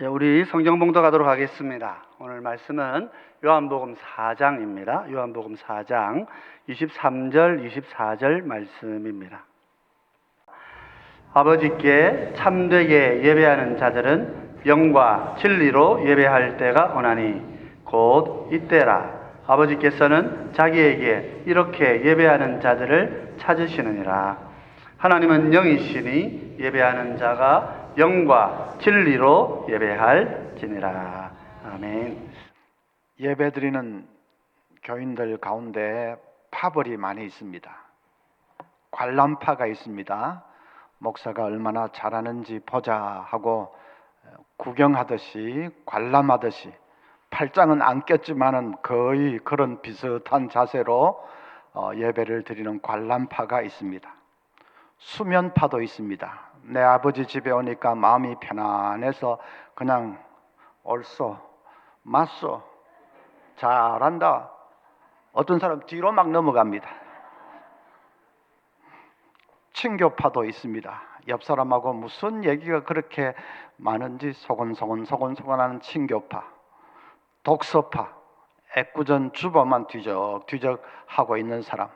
우리 성경 봉독하도록 하겠습니다. 오늘 말씀은 요한복음 4장입니다. 요한복음 4장 23절, 24절 말씀입니다. 아버지께 참되게 예배하는 자들은 영과 진리로 예배할 때가 오나니 곧 이때라. 아버지께서는 자기에게 이렇게 예배하는 자들을 찾으시느니라. 하나님은 영이시니 예배하는 자가 영과 진리로 예배할지니라. 아멘. 예배드리는 교인들 가운데 파벌이 많이 있습니다. 관람파가 있습니다. 목사가 얼마나 잘하는지 보자 하고 구경하듯이 관람하듯이 팔짱은 안 꼈지만은 거의 그런 비슷한 자세로 예배를 드리는 관람파가 있습니다. 수면파도 있습니다. 내 아버지 집에 오니까 마음이 편안해서 그냥 옳소, 맞소, 잘한다. 어떤 사람 뒤로 막 넘어갑니다. 친교파도 있습니다. 옆 사람하고 무슨 얘기가 그렇게 많은지 소곤소곤하는 친교파. 독서파, 애꿎은 주보만 뒤적뒤적 하고 있는 사람.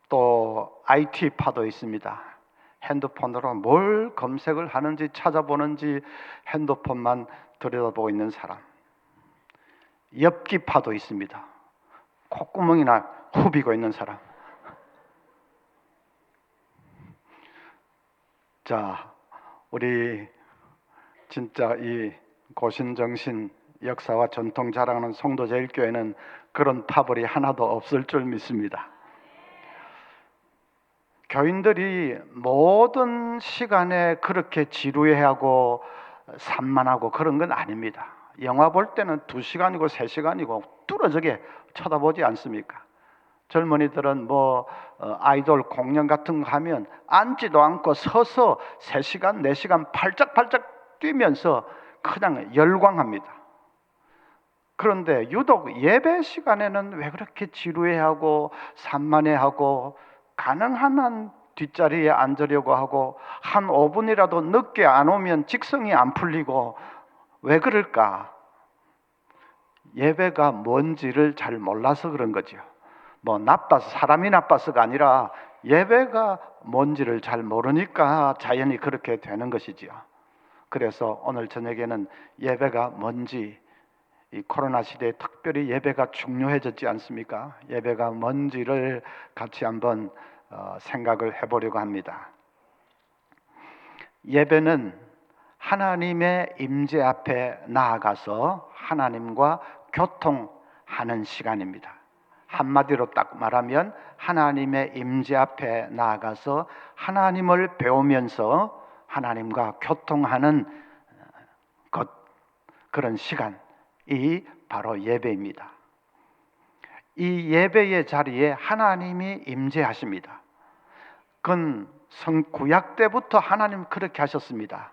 또 IT파도 있습니다. 핸드폰으로 뭘 검색을 하는지 찾아보는지 핸드폰만 들여다보고 있는 사람. 엽기파도 있습니다. 콧구멍이나 후비고 있는 사람. 자, 우리 진짜 이 고신정신 역사와 전통 자랑하는 송도제일교회는 그런 파벌이 하나도 없을 줄 믿습니다. 교인들이 모든 시간에 그렇게 지루해하고 산만하고 그런 건 아닙니다. 영화 볼 때는 2시간이고 3시간이고 뚫어져게 쳐다보지 않습니까? 젊은이들은 아이돌 공연 같은 거 하면 앉지도 않고 서서 3시간, 4시간 팔짝팔짝 뛰면서 그냥 열광합니다. 그런데 유독 예배 시간에는 왜 그렇게 지루해하고 산만해하고 가능한 한 뒷자리에 앉으려고 하고 한 5분이라도 늦게 안 오면 직성이 안 풀리고 왜 그럴까? 예배가 뭔지를 잘 몰라서 그런 거죠. 나빠서, 사람이 나빠서가 아니라 예배가 뭔지를 잘 모르니까 자연히 그렇게 되는 것이지요. 그래서 오늘 저녁에는 예배가 뭔지, 이 코로나 시대에 특별히 예배가 중요해졌지 않습니까? 예배가 뭔지를 같이 한번 생각을 해보려고 합니다. 예배는 하나님의 임재 앞에 나아가서 하나님과 교통하는 시간입니다. 한마디로 딱 말하면 하나님의 임재 앞에 나아가서 하나님을 배우면서 하나님과 교통하는 그런 시간이 바로 예배입니다. 이 예배의 자리에 하나님이 임재하십니다. 그건 구약 때부터 하나님 그렇게 하셨습니다.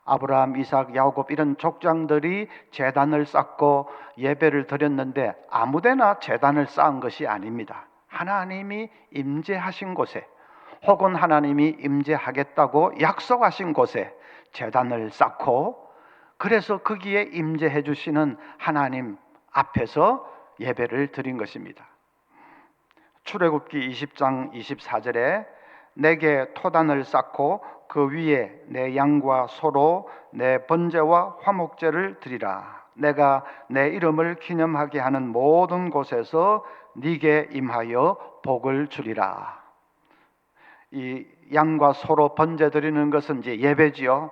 아브라함, 이삭, 야곱 이런 족장들이 제단을 쌓고 예배를 드렸는데 아무데나 제단을 쌓은 것이 아닙니다. 하나님이 임재하신 곳에 혹은 하나님이 임재하겠다고 약속하신 곳에 제단을 쌓고 그래서 거기에 임재해 주시는 하나님 앞에서 예배를 드린 것입니다. 출애굽기 20장 24절에 내게 토단을 쌓고 그 위에 내 양과 소로 내 번제와 화목제를 드리라. 내가 내 이름을 기념하게 하는 모든 곳에서 네게 임하여 복을 주리라. 이 양과 소로 번제 드리는 것은 이제 예배지요.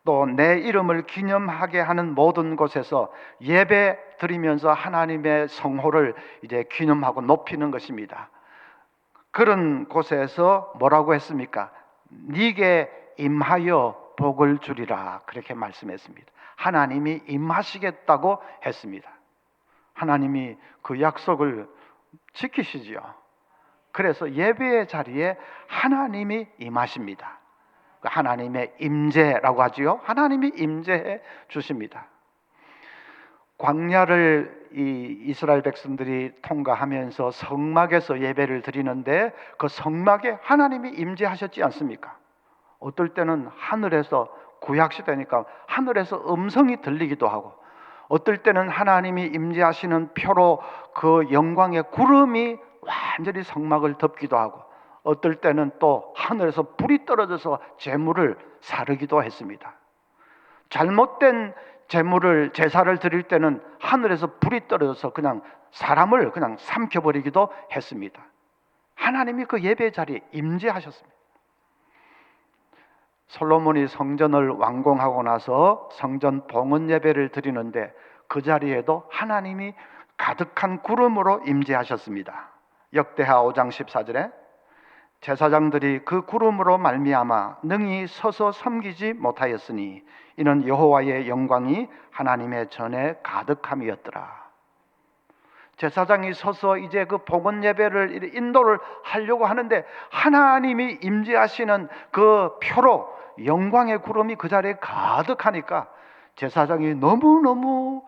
또 내 이름을 기념하게 하는 모든 곳에서 예배 드리면서 하나님의 성호를 이제 기념하고 높이는 것입니다. 그런 곳에서 뭐라고 했습니까? 네게 임하여 복을 주리라 그렇게 말씀했습니다. 하나님이 임하시겠다고 했습니다. 하나님이 그 약속을 지키시지요. 그래서 예배의 자리에 하나님이 임하십니다. 하나님의 임재라고 하지요. 하나님이 임재해 주십니다. 광야를 이 이스라엘 백성들이 통과하면서 성막에서 예배를 드리는데 그 성막에 하나님이 임재하셨지 않습니까? 어떨 때는 하늘에서 구약 시대니까 하늘에서 음성이 들리기도 하고, 어떨 때는 하나님이 임재하시는 표로 그 영광의 구름이 완전히 성막을 덮기도 하고, 어떨 때는 또 하늘에서 불이 떨어져서 제물을 사르기도 했습니다. 잘못된 제사를 드릴 때는 하늘에서 불이 떨어져서 그냥 사람을 그냥 삼켜버리기도 했습니다. 하나님이 그 예배 자리에 임재하셨습니다. 솔로몬이 성전을 완공하고 나서 성전 봉헌 예배를 드리는데 그 자리에도 하나님이 가득한 구름으로 임재하셨습니다. 역대하 5장 14절에 제사장들이 그 구름으로 말미암아 능히 서서 섬기지 못하였으니 이는 여호와의 영광이 하나님의 전에 가득함이었더라. 제사장이 서서 이제 그 봉헌 예배를 인도를 하려고 하는데 하나님이 임재하시는 그 표로 영광의 구름이 그 자리에 가득하니까 제사장이 너무너무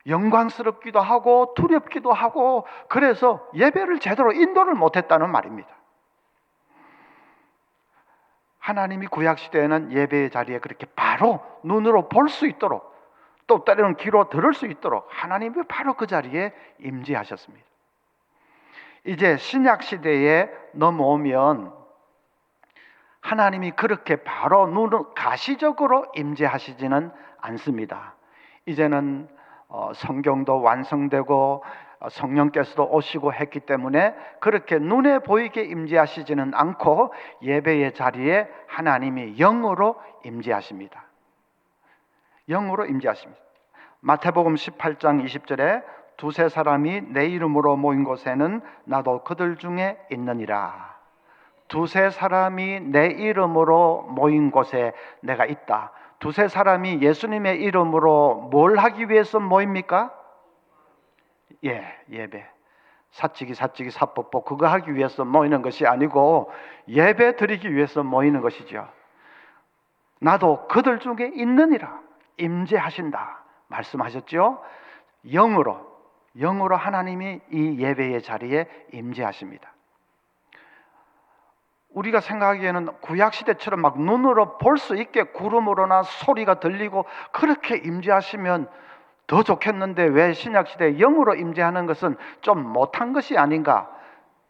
영광스럽기도 하고 두렵기도 하고, 그래서 예배를 제대로 인도를 못했다는 말입니다. 하나님이 구약시대에는 예배의 자리에 그렇게 바로 눈으로 볼 수 있도록, 또 때로는 귀로 들을 수 있도록 하나님이 바로 그 자리에 임재하셨습니다. 이제 신약시대에 넘어오면 하나님이 그렇게 바로 눈으로 가시적으로 임재하시지는 않습니다. 이제는 성경도 완성되고 성령께서도 오시고 했기 때문에 그렇게 눈에 보이게 임재하시지는 않고 예배의 자리에 하나님이 영으로 임재하십니다. 영으로 임재하십니다. 마태복음 18장 20절에 두세 사람이 내 이름으로 모인 곳에는 나도 그들 중에 있느니라. 두세 사람이 내 이름으로 모인 곳에 내가 있다. 두세 사람이 예수님의 이름으로 뭘 하기 위해서 모입니까? 예배. 사치기 사법보 그거 하기 위해서 모이는 것이 아니고 예배 드리기 위해서 모이는 것이죠. 나도 그들 중에 있느니라. 임재하신다 말씀하셨죠. 영으로 하나님이 이 예배의 자리에 임재하십니다. 우리가 생각하기에는 구약시대처럼 막 눈으로 볼 수 있게 구름으로나 소리가 들리고 그렇게 임재하시면 더 좋겠는데 왜 신약시대에 영으로 임재하는 것은 좀 못한 것이 아닌가?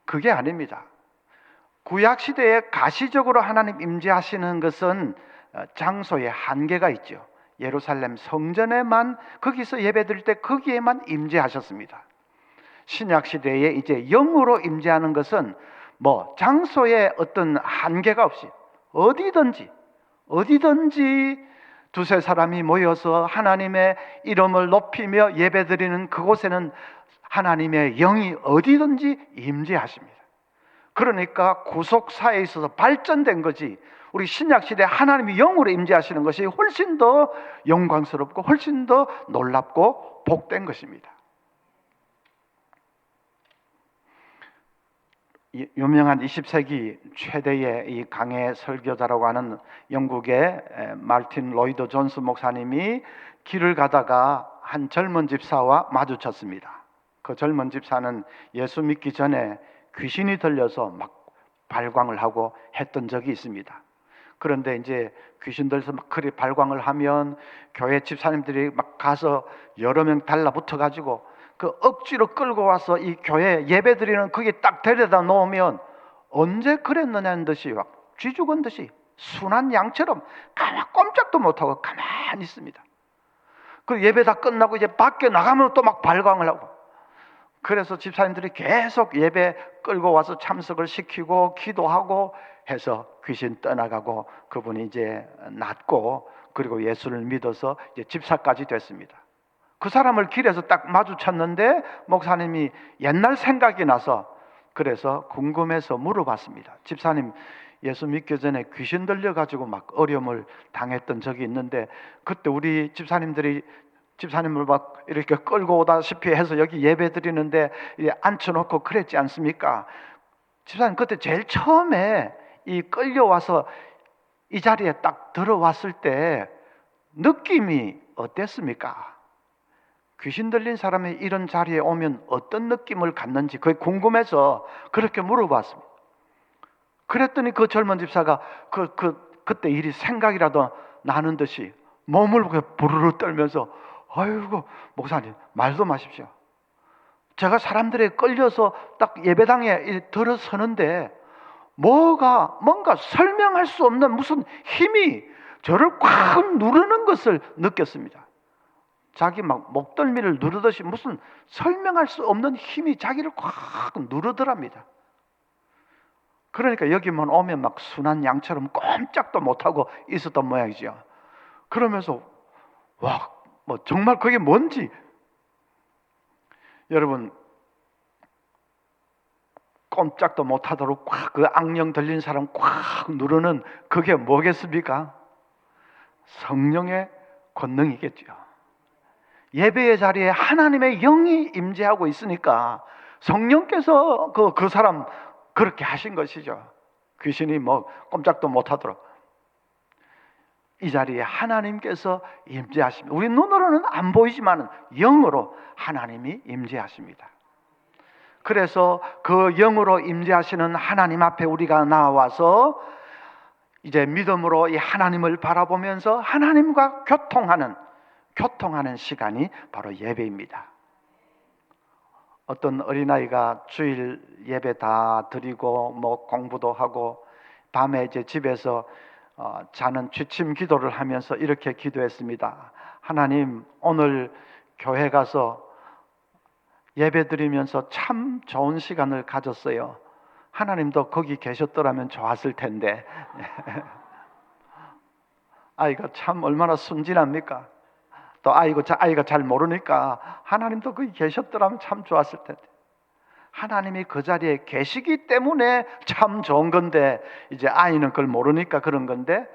그게 아닙니다. 구약시대에 가시적으로 하나님 임재하시는 것은 장소에 한계가 있죠. 예루살렘 성전에만, 거기서 예배드릴 때 거기에만 임재하셨습니다. 신약시대에 이제 영으로 임재하는 것은 장소에 어떤 한계가 없이 어디든지 두세 사람이 모여서 하나님의 이름을 높이며 예배드리는 그곳에는 하나님의 영이 어디든지 임재하십니다. 그러니까 구속사에 있어서 발전된 거지, 우리 신약시대에 하나님이 영으로 임재하시는 것이 훨씬 더 영광스럽고 훨씬 더 놀랍고 복된 것입니다. 유명한 20세기 최대의 이 강해 설교자라고 하는 영국의 마틴 로이드 존스 목사님이 길을 가다가 한 젊은 집사와 마주쳤습니다. 그 젊은 집사는 예수 믿기 전에 귀신이 들려서 막 발광을 하고 했던 적이 있습니다. 그런데 이제 귀신 들려서 막 그리 발광을 하면 교회 집사님들이 막 가서 여러 명 달라붙어 가지고 그 억지로 끌고 와서 이 교회 예배 드리는 거기 딱 데려다 놓으면 언제 그랬느냐는 듯이 막 쥐 죽은 듯이 순한 양처럼 꼼짝도 못하고 가만히 있습니다. 그 예배 다 끝나고 이제 밖에 나가면 또 막 발광을 하고, 그래서 집사님들이 계속 예배 끌고 와서 참석을 시키고 기도하고 해서 귀신 떠나가고 그분이 이제 낫고, 그리고 예수를 믿어서 이제 집사까지 됐습니다. 그 사람을 길에서 딱 마주쳤는데 목사님이 옛날 생각이 나서 그래서 궁금해서 물어봤습니다. 집사님, 예수 믿기 전에 귀신 들려가지고 막 어려움을 당했던 적이 있는데 그때 우리 집사님들이 집사님을 막 이렇게 끌고 오다시피 해서 여기 예배 드리는데 앉혀놓고 그랬지 않습니까? 집사님, 그때 제일 처음에 이 끌려와서 이 자리에 딱 들어왔을 때 느낌이 어땠습니까? 귀신 들린 사람이 이런 자리에 오면 어떤 느낌을 갖는지 그게 궁금해서 그렇게 물어봤습니다. 그랬더니 그 젊은 집사가 그때 일이 생각이라도 나는 듯이 몸을 부르르 떨면서 아이고 목사님 말도 마십시오. 제가 사람들에 끌려서 딱 예배당에 들어서는데 뭔가 설명할 수 없는 무슨 힘이 저를 꽉 누르는 것을 느꼈습니다. 자기 막 목덜미를 누르듯이 무슨 설명할 수 없는 힘이 자기를 꽉 누르더랍니다. 그러니까 여기만 오면 막 순한 양처럼 꼼짝도 못하고 있었던 모양이죠. 그러면서 와, 뭐 정말 그게 뭔지 여러분 꼼짝도 못하도록 꽉 그 악령 들린 사람 꽉 누르는 그게 뭐겠습니까? 성령의 권능이겠죠. 예배의 자리에 하나님의 영이 임재하고 있으니까 성령께서 그 사람 그렇게 하신 것이죠. 귀신이 뭐 꼼짝도 못하도록 이 자리에 하나님께서 임재하십니다. 우리 눈으로는 안 보이지만 영으로 하나님이 임재하십니다. 그래서 그 영으로 임재하시는 하나님 앞에 우리가 나와서 이제 믿음으로 이 하나님을 바라보면서 하나님과 교통하는 시간이 바로 예배입니다. 어떤 어린아이가 주일 예배 다 드리고 뭐 공부도 하고 밤에 이제 집에서 자는 취침 기도를 하면서 이렇게 기도했습니다. 하나님, 오늘 교회 가서 예배 드리면서 참 좋은 시간을 가졌어요. 하나님도 거기 계셨더라면 좋았을 텐데. 아이가 참 얼마나 순진합니까? 또 아이가 잘 모르니까 하나님도 거기 계셨더라면 참 좋았을 텐데. 하나님이 그 자리에 계시기 때문에 참 좋은 건데 이제 아이는 그걸 모르니까 그런 건데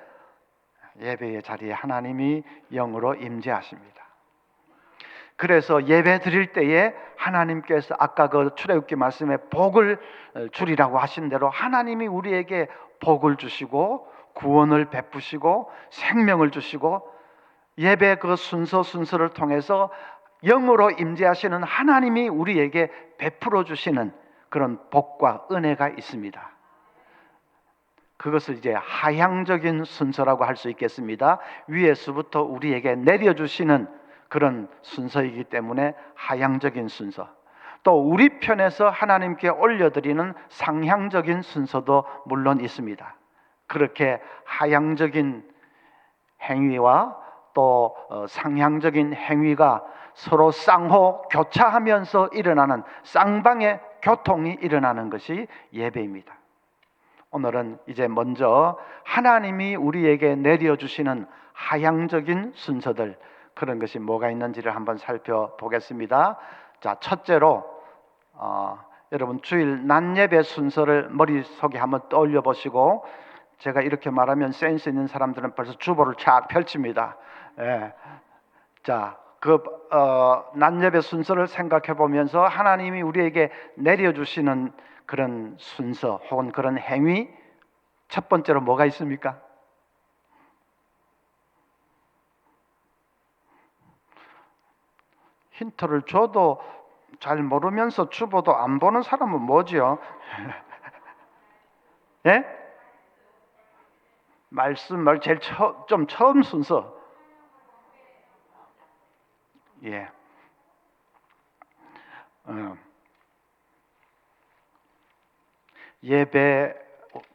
예배의 자리에 하나님이 영으로 임재하십니다. 그래서 예배 드릴 때에 하나님께서 아까 그 출애굽기 말씀에 복을 주리라고 하신 대로 하나님이 우리에게 복을 주시고 구원을 베푸시고 생명을 주시고 예배 그 순서를 통해서 영으로 임재하시는 하나님이 우리에게 베풀어 주시는 그런 복과 은혜가 있습니다. 그것을 이제 하향적인 순서라고 할 수 있겠습니다. 위에서부터 우리에게 내려주시는 그런 순서이기 때문에 하향적인 순서, 또 우리 편에서 하나님께 올려드리는 상향적인 순서도 물론 있습니다. 그렇게 하향적인 행위와 또 상향적인 행위가 서로 쌍호 교차하면서 일어나는 쌍방의 교통이 일어나는 것이 예배입니다. 오늘은 이제 먼저 하나님이 우리에게 내려주시는 하향적인 순서들, 그런 것이 뭐가 있는지를 한번 살펴보겠습니다. 자, 첫째로 여러분 주일 낮 예배 순서를 머릿속에 한번 떠올려 보시고, 제가 이렇게 말하면 센스 있는 사람들은 벌써 주보를 착 펼칩니다. 예. 자, 낮 예배 순서를 생각해 보면서 하나님이 우리에게 내려주시는 그런 순서 혹은 그런 행위, 첫 번째로 뭐가 있습니까? 힌트를 줘도 잘 모르면서 주보도 안 보는 사람은 뭐지요? 예? 말씀을 제일 처음 순서. 예. 예배,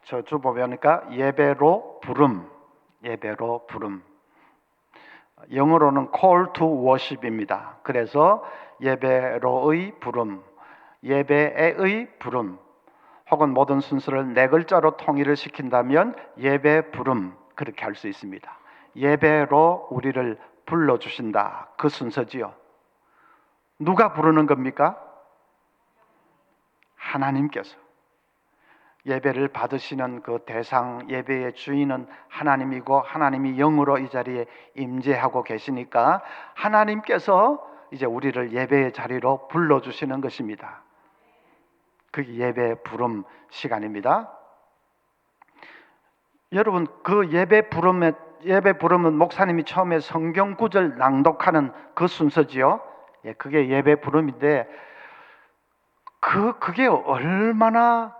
저 주보 보니까 예배로 부름. 영어로는 call to worship입니다. 그래서 예배로의 부름, 예배의 부름, 혹은 모든 순서를 네 글자로 통일을 시킨다면 예배 부름, 그렇게 할 수 있습니다. 예배로 우리를 불러주신다, 그 순서지요. 누가 부르는 겁니까? 하나님께서. 예배를 받으시는 그 대상, 예배의 주인은 하나님이고 하나님이 영으로 이 자리에 임재하고 계시니까 하나님께서 이제 우리를 예배의 자리로 불러주시는 것입니다. 그게 예배 부름 시간입니다. 여러분, 그 예배 부름은 목사님이 처음에 성경 구절 낭독하는 그 순서지요. 예, 그게 예배 부름인데 그게 얼마나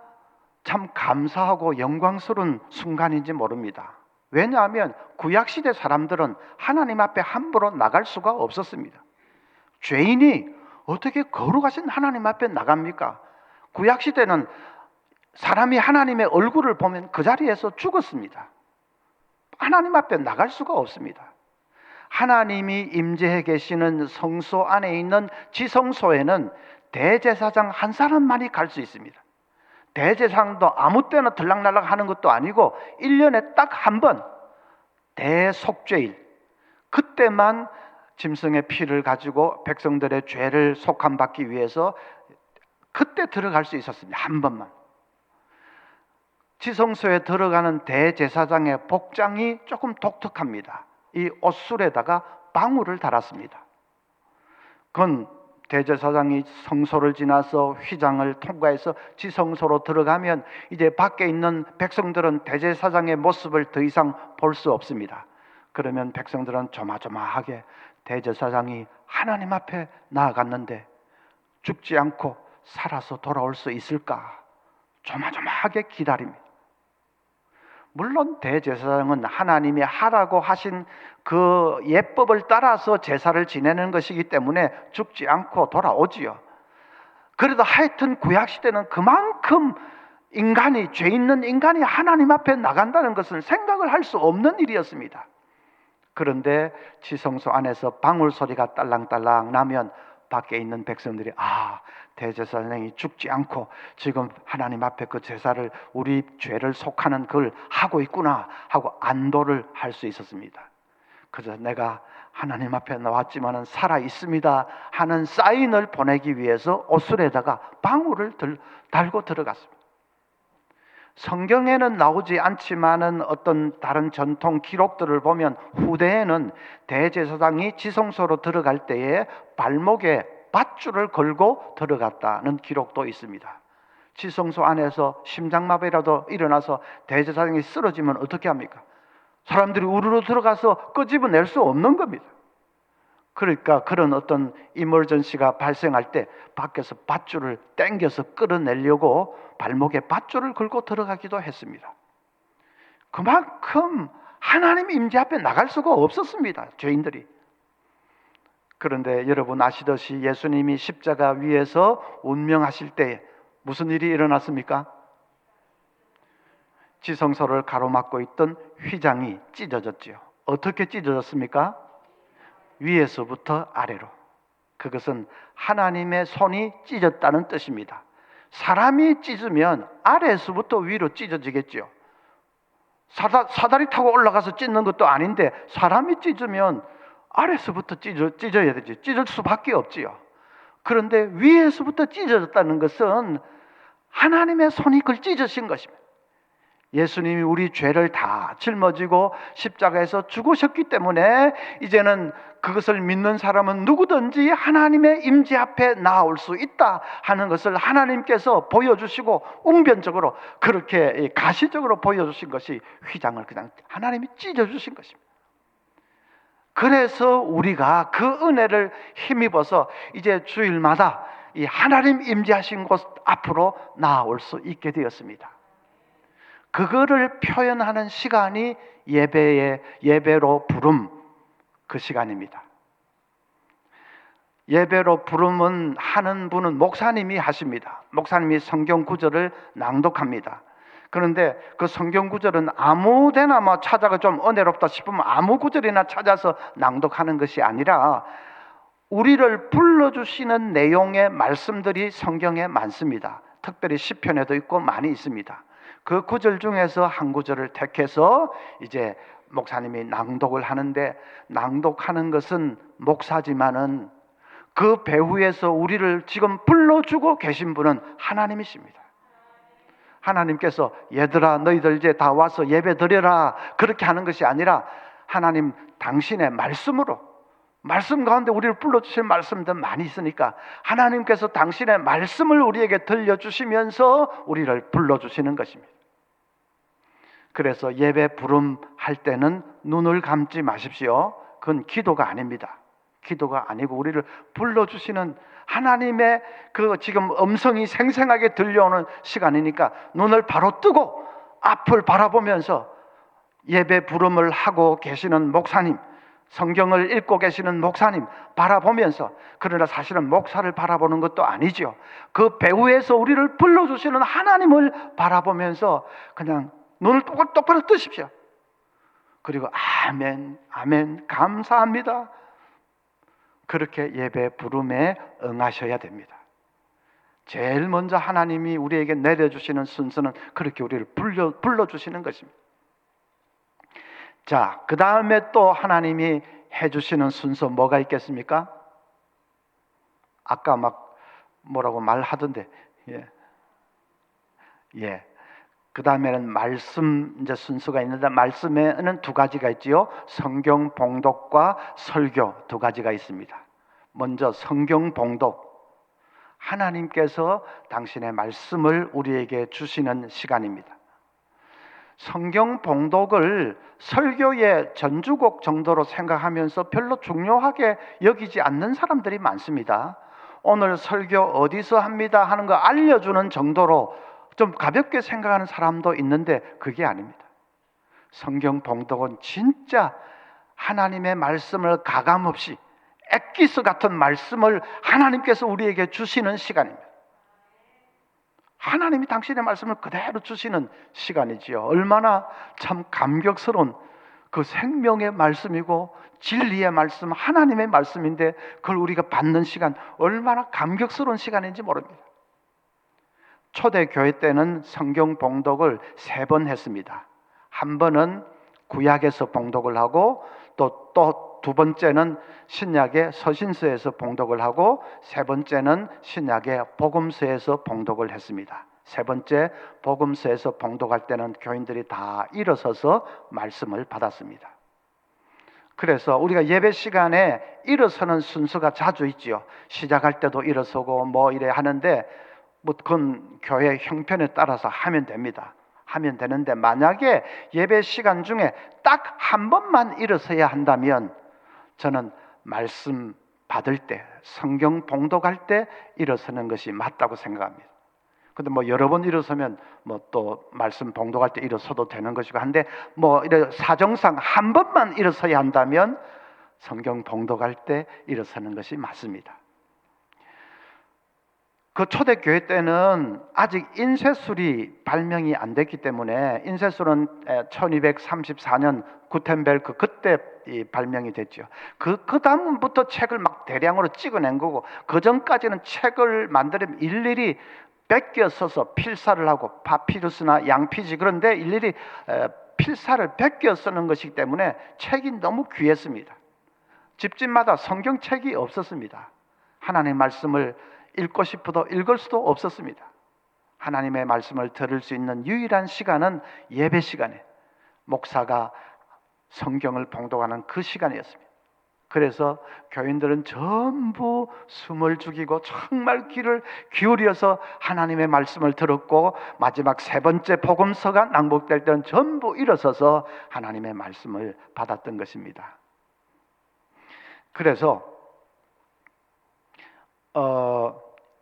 참 감사하고 영광스러운 순간인지 모릅니다. 왜냐하면 구약시대 사람들은 하나님 앞에 함부로 나갈 수가 없었습니다. 죄인이 어떻게 거룩하신 하나님 앞에 나갑니까? 구약시대는 사람이 하나님의 얼굴을 보면 그 자리에서 죽었습니다. 하나님 앞에 나갈 수가 없습니다. 하나님이 임재해 계시는 성소 안에 있는 지성소에는 대제사장 한 사람만이 갈 수 있습니다. 대제사장도 아무 때나 들락날락 하는 것도 아니고 1년에 딱 한 번 대속죄일, 그때만 짐승의 피를 가지고 백성들의 죄를 속함받기 위해서 그때 들어갈 수 있었습니다. 한 번만. 지성소에 들어가는 대제사장의 복장이 조금 독특합니다. 이 옷술에다가 방울을 달았습니다. 그건 대제사장이 성소를 지나서 휘장을 통과해서 지성소로 들어가면 이제 밖에 있는 백성들은 대제사장의 모습을 더 이상 볼 수 없습니다. 그러면 백성들은 조마조마하게 대제사장이 하나님 앞에 나아갔는데 죽지 않고 살아서 돌아올 수 있을까 조마조마하게 기다립니다. 물론 대제사장은 하나님이 하라고 하신 그 예법을 따라서 제사를 지내는 것이기 때문에 죽지 않고 돌아오지요. 그래도 하여튼 구약시대는 그만큼 인간이, 죄 있는 인간이 하나님 앞에 나간다는 것은 생각을 할 수 없는 일이었습니다. 그런데 지성소 안에서 방울 소리가 딸랑딸랑 나면 밖에 있는 백성들이 대제사장이 죽지 않고 지금 하나님 앞에 그 제사를, 우리 죄를 속하는 그걸 하고 있구나 하고 안도를 할 수 있었습니다. 그래서 내가 하나님 앞에 나왔지만은 살아 있습니다 하는 사인을 보내기 위해서 옷술에다가 방울을 달고 들어갔습니다. 성경에는 나오지 않지만은 어떤 다른 전통 기록들을 보면 후대에는 대제사장이 지성소로 들어갈 때에 발목에 밧줄을 걸고 들어갔다는 기록도 있습니다. 지성소 안에서 심장마비라도 일어나서 대제사장이 쓰러지면 어떻게 합니까? 사람들이 우르르 들어가서 끄집어낼 수 없는 겁니다. 그러니까 그런 어떤 이머전시가 발생할 때 밖에서 밧줄을 당겨서 끌어내려고 발목에 밧줄을 걸고 들어가기도 했습니다. 그만큼 하나님 임재 앞에 나갈 수가 없었습니다, 죄인들이. 그런데 여러분 아시듯이 예수님이 십자가 위에서 운명하실 때 무슨 일이 일어났습니까? 지성소를 가로막고 있던 휘장이 찢어졌지요. 어떻게 찢어졌습니까? 위에서부터 아래로. 그것은 하나님의 손이 찢었다는 뜻입니다. 사람이 찢으면 아래에서부터 위로 찢어지겠죠. 사다리 타고 올라가서 찢는 것도 아닌데 사람이 찢으면 아래에서부터 찢어야 되지. 찢을 수밖에 없지요. 그런데 위에서부터 찢어졌다는 것은 하나님의 손이 그걸 찢으신 것입니다. 예수님이 우리 죄를 다 짊어지고 십자가에서 죽으셨기 때문에 이제는 그것을 믿는 사람은 누구든지 하나님의 임재 앞에 나올 수 있다 하는 것을 하나님께서 보여주시고 웅변적으로 그렇게 가시적으로 보여주신 것이 휘장을 그냥 하나님이 찢어주신 것입니다. 그래서 우리가 그 은혜를 힘입어서 이제 주일마다 이 하나님 임재하신 곳 앞으로 나아올 수 있게 되었습니다. 그거를 표현하는 시간이 예배로 부름, 그 시간입니다. 예배로 부름은 하는 분은 목사님이 하십니다. 목사님이 성경 구절을 낭독합니다. 그런데 그 성경 구절은 아무 데나 찾아가 좀 은혜롭다 싶으면 아무 구절이나 찾아서 낭독하는 것이 아니라 우리를 불러주시는 내용의 말씀들이 성경에 많습니다. 특별히 시편에도 있고 많이 있습니다. 그 구절 중에서 한 구절을 택해서 이제 목사님이 낭독을 하는데, 낭독하는 것은 목사지만은 그 배후에서 우리를 지금 불러주고 계신 분은 하나님이십니다. 하나님께서 얘들아 너희들 이제 다 와서 예배 드려라 그렇게 하는 것이 아니라 하나님 당신의 말씀으로, 말씀 가운데 우리를 불러주실 말씀들 많이 있으니까 하나님께서 당신의 말씀을 우리에게 들려주시면서 우리를 불러주시는 것입니다. 그래서 예배 부름할 때는 눈을 감지 마십시오. 그건 기도가 아닙니다. 기도가 아니고 우리를 불러주시는 하나님의 그 지금 음성이 생생하게 들려오는 시간이니까 눈을 바로 뜨고 앞을 바라보면서 예배 부름을 하고 계시는 목사님, 성경을 읽고 계시는 목사님 바라보면서, 그러나 사실은 목사를 바라보는 것도 아니죠. 그 배후에서 우리를 불러주시는 하나님을 바라보면서 그냥 눈을 똑바로 뜨십시오. 그리고 아멘, 아멘, 감사합니다. 그렇게 예배 부름에 응하셔야 됩니다. 제일 먼저 하나님이 우리에게 내려주시는 순서는 그렇게 우리를 불러주시는 것입니다. 자, 그 다음에 또 하나님이 해주시는 순서 뭐가 있겠습니까? 아까 막 뭐라고 말하던데, 그 다음에는 말씀 이제 순서가 있는데, 말씀에는 두 가지가 있지요. 성경 봉독과 설교 두 가지가 있습니다. 먼저 성경 봉독. 하나님께서 당신의 말씀을 우리에게 주시는 시간입니다. 성경 봉독을 설교의 전주곡 정도로 생각하면서 별로 중요하게 여기지 않는 사람들이 많습니다. 오늘 설교 어디서 합니다 하는 거 알려주는 정도로 좀 가볍게 생각하는 사람도 있는데 그게 아닙니다. 성경 봉독은 진짜 하나님의 말씀을 가감없이 엑기스 같은 말씀을 하나님께서 우리에게 주시는 시간입니다. 하나님이 당신의 말씀을 그대로 주시는 시간이지요. 얼마나 참 감격스러운 그 생명의 말씀이고 진리의 말씀, 하나님의 말씀인데 그걸 우리가 받는 시간, 얼마나 감격스러운 시간인지 모릅니다. 초대교회 때는 성경 봉독을 3번 했습니다. 한 번은 구약에서 봉독을 하고 또 두 번째는 신약의 서신서에서 봉독을 하고 세 번째는 신약의 복음서에서 봉독을 했습니다. 세 번째 복음서에서 봉독할 때는 교인들이 다 일어서서 말씀을 받았습니다. 그래서 우리가 예배 시간에 일어서는 순서가 자주 있지요. 시작할 때도 일어서고 뭐 이래 하는데 그건 교회 형편에 따라서 하면 됩니다. 하면 되는데 만약에 예배 시간 중에 딱 한 번만 일어서야 한다면 저는 말씀 받을 때, 성경 봉독할 때 일어서는 것이 맞다고 생각합니다. 근데 뭐 여러 번 일어서면 뭐 또 말씀 봉독할 때 일어서도 되는 것이고 한데 뭐 이래 사정상 한 번만 일어서야 한다면 성경 봉독할 때 일어서는 것이 맞습니다. 그 초대교회 때는 아직 인쇄술이 발명이 안 됐기 때문에, 인쇄술은 1234년 구텐베르크 그때 발명이 됐죠. 그 다음부터 책을 막 대량으로 찍어낸 거고, 그 전까지는 책을 만들면 일일이 베껴 써서 필사를 하고, 파피루스나 양피지, 그런데 일일이 필사를 베껴 쓰는 것이기 때문에 책이 너무 귀했습니다. 집집마다 성경책이 없었습니다. 하나님의 말씀을 읽고 싶어도 읽을 수도 없었습니다. 하나님의 말씀을 들을 수 있는 유일한 시간은 예배 시간에 목사가 성경을 봉독하는 그 시간이었습니다. 그래서 교인들은 전부 숨을 죽이고 정말 귀를 기울여서 하나님의 말씀을 들었고, 마지막 세 번째 복음서가 낭독될 때는 전부 일어서서 하나님의 말씀을 받았던 것입니다. 그래서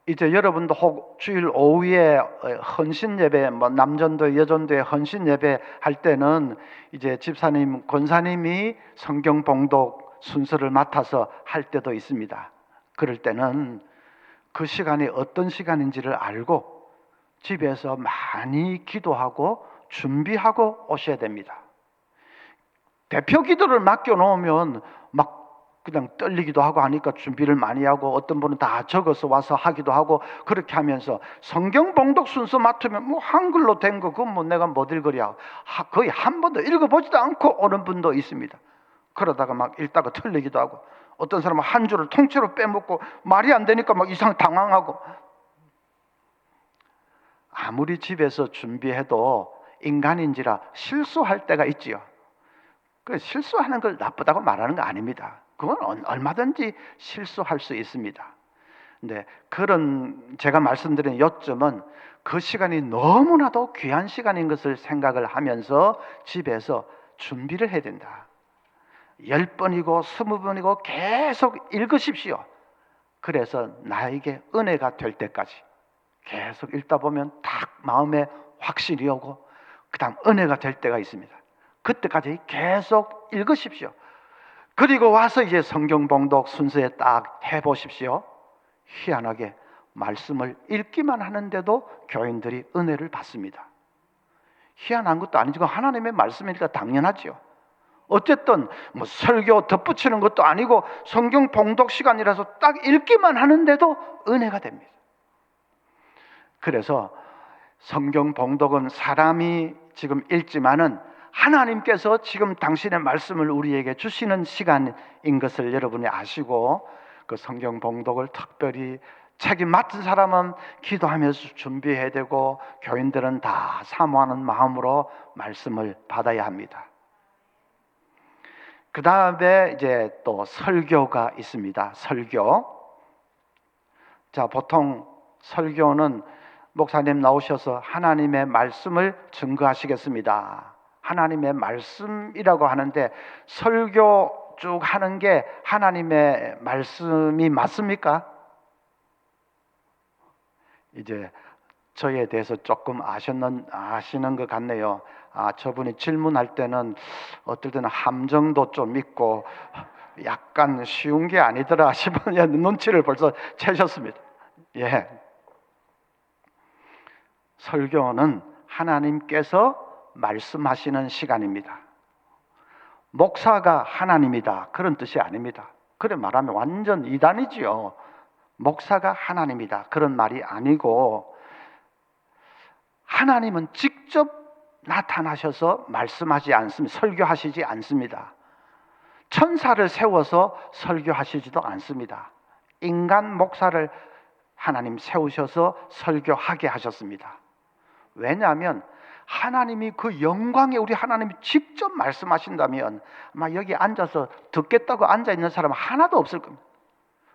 이제 여러분도 혹 주일 오후에 헌신 예배, 뭐 남전도 여전도에 헌신 예배 할 때는 이제 집사님, 권사님이 성경 봉독 순서를 맡아서 할 때도 있습니다. 그럴 때는 그 시간이 어떤 시간인지를 알고 집에서 많이 기도하고 준비하고 오셔야 됩니다. 대표 기도를 맡겨 놓으면 막 그냥 떨리기도 하고 하니까 준비를 많이 하고, 어떤 분은 다 적어서 와서 하기도 하고, 그렇게 하면서 성경 봉독 순서 맡으면 뭐 한글로 된 거 그건 뭐 내가 못 읽으랴, 거의 한 번도 읽어보지도 않고 오는 분도 있습니다. 그러다가 막 읽다가 틀리기도 하고, 어떤 사람은 한 줄을 통째로 빼먹고 말이 안 되니까 막 이상 당황하고. 아무리 집에서 준비해도 인간인지라 실수할 때가 있지요. 그 실수하는 걸 나쁘다고 말하는 거 아닙니다. 그건 얼마든지 실수할 수 있습니다. 근데 그런 제가 말씀드린 요점은 그 시간이 너무나도 귀한 시간인 것을 생각을 하면서 집에서 준비를 해야 된다. 10번이고 20번이고 계속 읽으십시오. 그래서 나에게 은혜가 될 때까지 계속 읽다 보면 딱 마음에 확신이 오고 그 다음 은혜가 될 때가 있습니다. 그때까지 계속 읽으십시오. 그리고 와서 이제 성경 봉독 순서에 딱 해보십시오. 희한하게 말씀을 읽기만 하는데도 교인들이 은혜를 받습니다. 희한한 것도 아니지만 하나님의 말씀이니까 당연하죠. 어쨌든 뭐 설교 덧붙이는 것도 아니고 성경 봉독 시간이라서 딱 읽기만 하는데도 은혜가 됩니다. 그래서 성경 봉독은 사람이 지금 읽지만은 하나님께서 지금 당신의 말씀을 우리에게 주시는 시간인 것을 여러분이 아시고, 그 성경 봉독을 특별히 책임 맡은 사람은 기도하면서 준비해야 되고, 교인들은 다 사모하는 마음으로 말씀을 받아야 합니다. 그 다음에 이제 또 설교가 있습니다. 설교. 자, 보통 설교는 목사님 나오셔서 하나님의 말씀을 증거하시겠습니다. 하나님의 말씀이라고 하는데 설교 쭉 하는 게 하나님의 말씀이 맞습니까? 이제 저에 대해서 조금 아시는 것 같네요. 저분이 질문할 때는 어떨 때는 함정도 좀 있고 약간 쉬운 게 아니더라 싶은 눈치를 벌써 채셨습니다. 예. 설교는 하나님께서 말씀하시는 시간입니다. 목사가 하나님이다 그런 뜻이 아닙니다. 그래 말하면 완전 이단이지요. 목사가 하나님이다 그런 말이 아니고, 하나님은 직접 나타나셔서 말씀하지 않습니다. 설교하시지 않습니다. 천사를 세워서 설교하시지도 않습니다. 인간 목사를 하나님 세우셔서 설교하게 하셨습니다. 왜냐하면 하나님이 그 영광에 우리 하나님이 직접 말씀하신다면 아마 여기 앉아서 듣겠다고 앉아있는 사람은 하나도 없을 겁니다.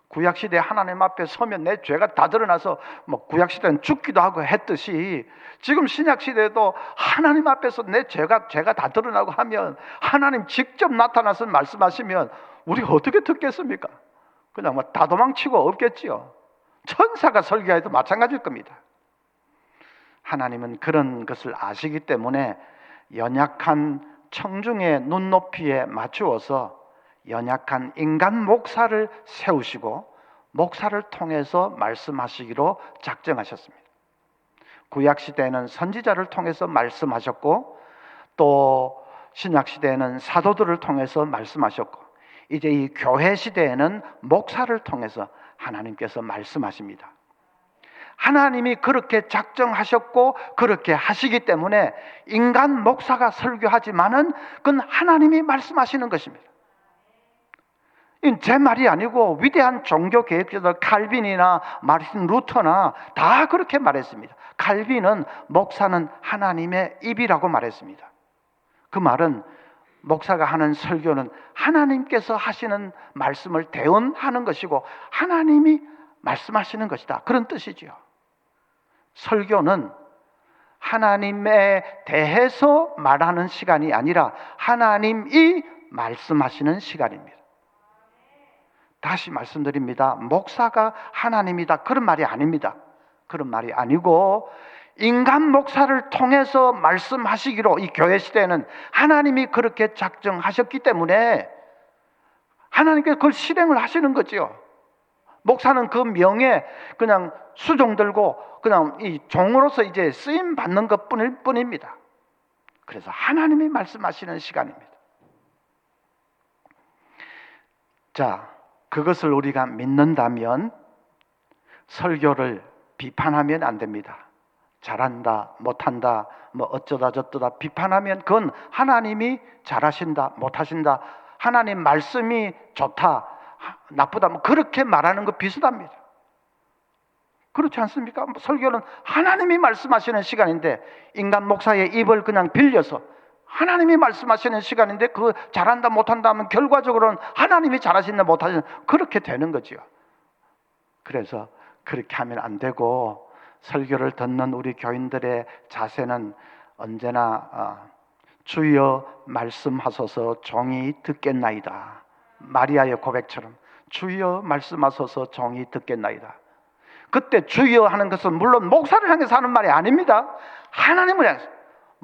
구약시대에 하나님 앞에 서면 내 죄가 다 드러나서 뭐 구약시대는 죽기도 하고 했듯이, 지금 신약시대에도 하나님 앞에서 내 죄가 다 드러나고 하면 하나님 직접 나타나서 말씀하시면 우리가 어떻게 듣겠습니까? 그냥 뭐 다 도망치고 없겠지요. 천사가 설교해도 마찬가지일 겁니다. 하나님은 그런 것을 아시기 때문에 연약한 청중의 눈높이에 맞추어서 연약한 인간 목사를 세우시고 목사를 통해서 말씀하시기로 작정하셨습니다. 구약시대에는 선지자를 통해서 말씀하셨고, 또 신약시대에는 사도들을 통해서 말씀하셨고, 이제 이 교회 시대에는 목사를 통해서 하나님께서 말씀하십니다. 하나님이 그렇게 작정하셨고 그렇게 하시기 때문에 인간 목사가 설교하지만은 그건 하나님이 말씀하시는 것입니다. 제 말이 아니고 위대한 종교 개혁자들 칼빈이나 마르틴 루터나 다 그렇게 말했습니다. 칼빈은 목사는 하나님의 입이라고 말했습니다. 그 말은 목사가 하는 설교는 하나님께서 하시는 말씀을 대언하는 것이고 하나님이 말씀하시는 것이다, 그런 뜻이지요. 설교는 하나님에 대해서 말하는 시간이 아니라 하나님이 말씀하시는 시간입니다. 다시 말씀드립니다. 목사가 하나님이다 그런 말이 아닙니다. 그런 말이 아니고, 인간 목사를 통해서 말씀하시기로 이 교회 시대에는 하나님이 그렇게 작정하셨기 때문에 하나님께서 그걸 실행을 하시는 거지요. 목사는 그 명예 그냥 수종 들고 그냥 이 종으로서 이제 쓰임 받는 것 뿐입니다. 그래서 하나님이 말씀하시는 시간입니다. 자, 그것을 우리가 믿는다면 설교를 비판하면 안 됩니다. 잘한다, 못한다, 뭐 어쩌다 저쩌다 비판하면 그건 하나님이 잘하신다, 못하신다, 하나님 말씀이 좋다, 나쁘다, 뭐 그렇게 말하는 거 비슷합니다. 그렇지 않습니까? 설교는 하나님이 말씀하시는 시간인데 인간 목사의 입을 그냥 빌려서 하나님이 말씀하시는 시간인데 그 잘한다 못한다 하면 결과적으로는 하나님이 잘하신다 못하신다 그렇게 되는 거죠. 그래서 그렇게 하면 안 되고, 설교를 듣는 우리 교인들의 자세는 언제나 주여 말씀하소서 종이 듣겠나이다. 마리아의 고백처럼 주여 말씀하소서 종이 듣겠나이다. 그때 주여 하는 것은 물론 목사를 향해서 하는 말이 아닙니다. 하나님을 향해서.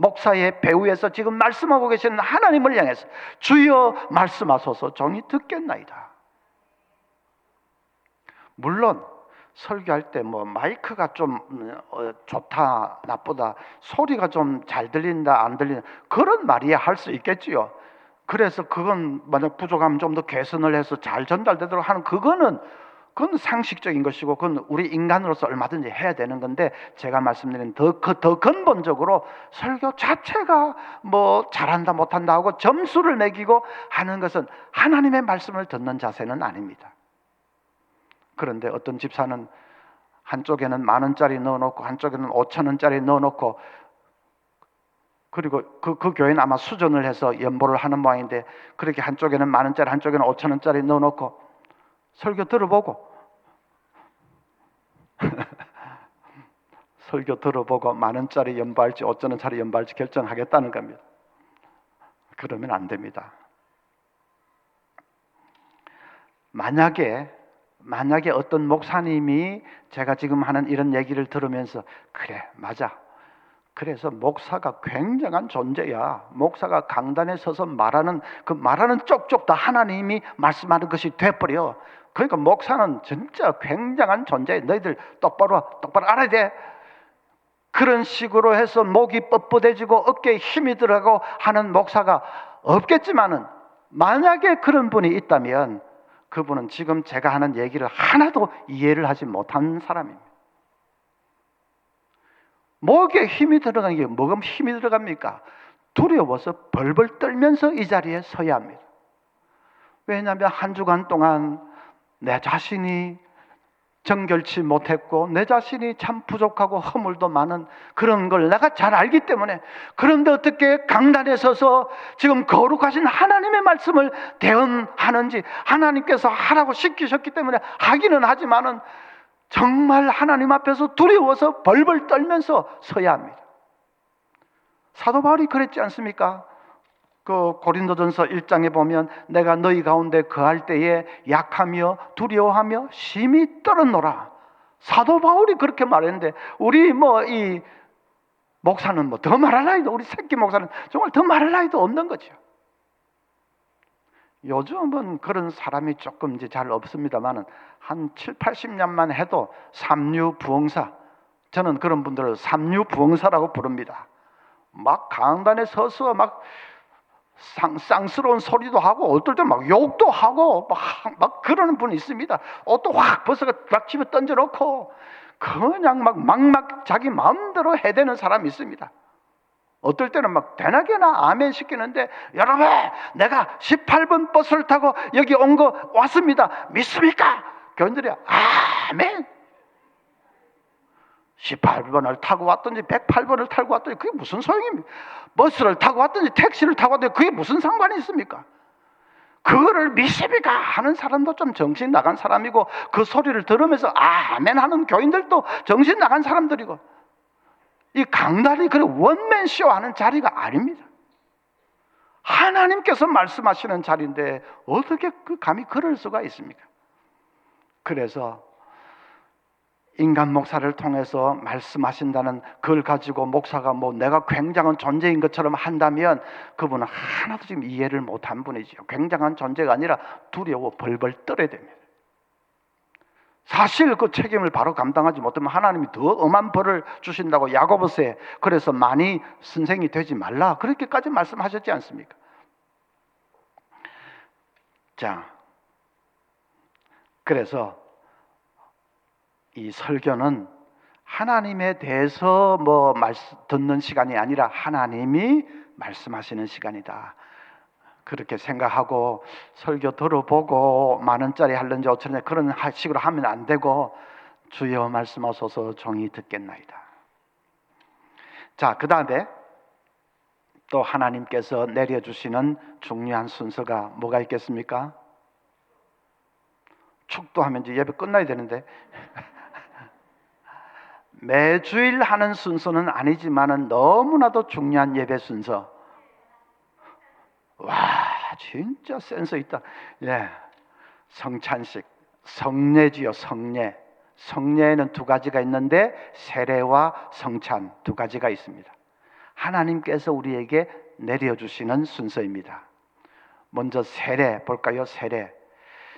목사의 배후에서 지금 말씀하고 계시는 하나님을 향해서 주여 말씀하소서 종이 듣겠나이다. 물론 설교할 때 뭐 마이크가 좀 좋다 나쁘다, 소리가 좀 잘 들린다 안 들린다, 그런 말이야 할 수 있겠지요. 그래서 그건 만약 부족하면 좀 더 개선을 해서 잘 전달되도록 하는, 그건 상식적인 것이고 그건 우리 인간으로서 얼마든지 해야 되는 건데, 제가 말씀드린 더 근본적으로 설교 자체가 뭐 잘한다 못한다 하고 점수를 매기고 하는 것은 하나님의 말씀을 듣는 자세는 아닙니다. 그런데 어떤 집사는 한쪽에는 10,000원짜리 넣어놓고 한쪽에는 5,000원짜리 넣어놓고, 그리고 그 교회는 아마 수전을 해서 연보를 하는 모양인데, 그렇게 한쪽에는 10,000원짜리 한쪽에는 5,000원짜리 넣어놓고 설교 들어보고 설교 들어보고 10,000원짜리 연보할지 5,000원짜리 연보할지 결정하겠다는 겁니다. 그러면 안 됩니다. 만약에 어떤 목사님이 제가 지금 하는 이런 얘기를 들으면서 그래 맞아, 그래서 목사가 굉장한 존재야, 목사가 강단에 서서 말하는 그 말하는 쪽쪽 다 하나님이 말씀하는 것이 돼버려, 그러니까 목사는 진짜 굉장한 존재야, 너희들 똑바로 알아야 돼, 그런 식으로 해서 목이 뻣뻣해지고 어깨에 힘이 들어가고 하는 목사가 없겠지만은, 만약에 그런 분이 있다면 그분은 지금 제가 하는 얘기를 하나도 이해를 하지 못한 사람입니다. 목에 힘이 들어가는 게 뭐가 힘이 들어갑니까? 두려워서 벌벌 떨면서 이 자리에 서야 합니다. 왜냐하면 한 주간 동안 내 자신이 정결치 못했고 내 자신이 참 부족하고 허물도 많은 그런 걸 내가 잘 알기 때문에, 그런데 어떻게 강단에 서서 지금 거룩하신 하나님의 말씀을 대언하는지, 하나님께서 하라고 시키셨기 때문에 하기는 하지만은 정말 하나님 앞에서 두려워서 벌벌 떨면서 서야 합니다. 사도 바울이 그랬지 않습니까? 그 고린도전서 1장에 보면 내가 너희 가운데 거할 때에 약하며 두려워하며 심히 떨었노라. 사도 바울이 그렇게 말했는데, 우리 이 목사는 더 말할 나위도, 우리 새끼 목사는 정말 더 말할 나위도 없는 거죠. 요즘은 그런 사람이 조금 이제 잘 없습니다만은 한 7, 80년만 해도 삼류부흥사, 저는 그런 분들을 삼류부흥사라고 부릅니다. 막 강단에 서서 막 쌍스러운 소리도 하고 어떨 때 막 욕도 하고 막 그러는 분이 있습니다. 옷도 확 벗어가 막 집에 던져놓고 그냥 막 자기 마음대로 해대는 사람이 있습니다. 어떨 때는 막 대낮에나 아멘 시키는데, 여러분 내가 18번 버스를 타고 여기 온 거 왔습니다, 믿습니까? 교인들이 아멘. 18번을 타고 왔든지 108번을 타고 왔든지 그게 무슨 소용입니까? 버스를 타고 왔든지 택시를 타고 왔든지 그게 무슨 상관이 있습니까? 그거를 믿습니까? 하는 사람도 좀 정신 나간 사람이고, 그 소리를 들으면서 아멘 하는 교인들도 정신 나간 사람들이고, 이 강단이 그래 원맨쇼 하는 자리가 아닙니다. 하나님께서 말씀하시는 자리인데 어떻게 감히 그럴 수가 있습니까? 그래서 인간 목사를 통해서 말씀하신다는 그걸 가지고 목사가 내가 굉장한 존재인 것처럼 한다면 그분은 하나도 지금 이해를 못한 분이죠. 굉장한 존재가 아니라 두려워 벌벌 떨어야 됩니다. 사실 그 책임을 바로 감당하지 못하면 하나님이 더 엄한 벌을 주신다고 야고보서에, 그래서 많이 선생이 되지 말라 그렇게까지 말씀하셨지 않습니까? 자, 그래서 이 설교는 하나님에 대해서 듣는 시간이 아니라 하나님이 말씀하시는 시간이다, 그렇게 생각하고 설교 들어보고 10,000원짜리 할는지 5,000원짜리 그런 식으로 하면 안 되고, 주여 말씀하소서 종이 듣겠나이다. 자, 그 다음에 또 하나님께서 내려주시는 중요한 순서가 뭐가 있겠습니까? 축도하면 이제 예배 끝나야 되는데 매주일 하는 순서는 아니지만은 너무나도 중요한 예배 순서. 와, 진짜 센스 있다. 예, 성찬식, 성례지요. 성례에는 두 가지가 있는데 세례와 성찬 두 가지가 있습니다. 하나님께서 우리에게 내려주시는 순서입니다. 먼저 세례 볼까요?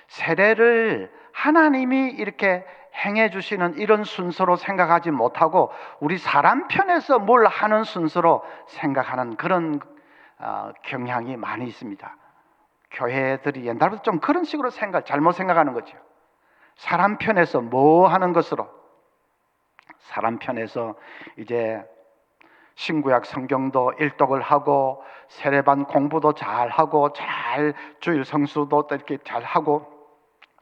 세례를 하나님이 이렇게 행해 주시는 이런 순서로 생각하지 못하고 우리 사람 편에서 뭘 하는 순서로 생각하는 그런 경향이 많이 있습니다. 교회들이 옛날부터 좀 그런 식으로 잘못 생각하는 거죠. 사람 편에서 뭐 하는 것으로, 사람 편에서 이제 신구약 성경도 일독을 하고 세례반 공부도 잘 하고 잘 주일 성수도 이렇게 잘 하고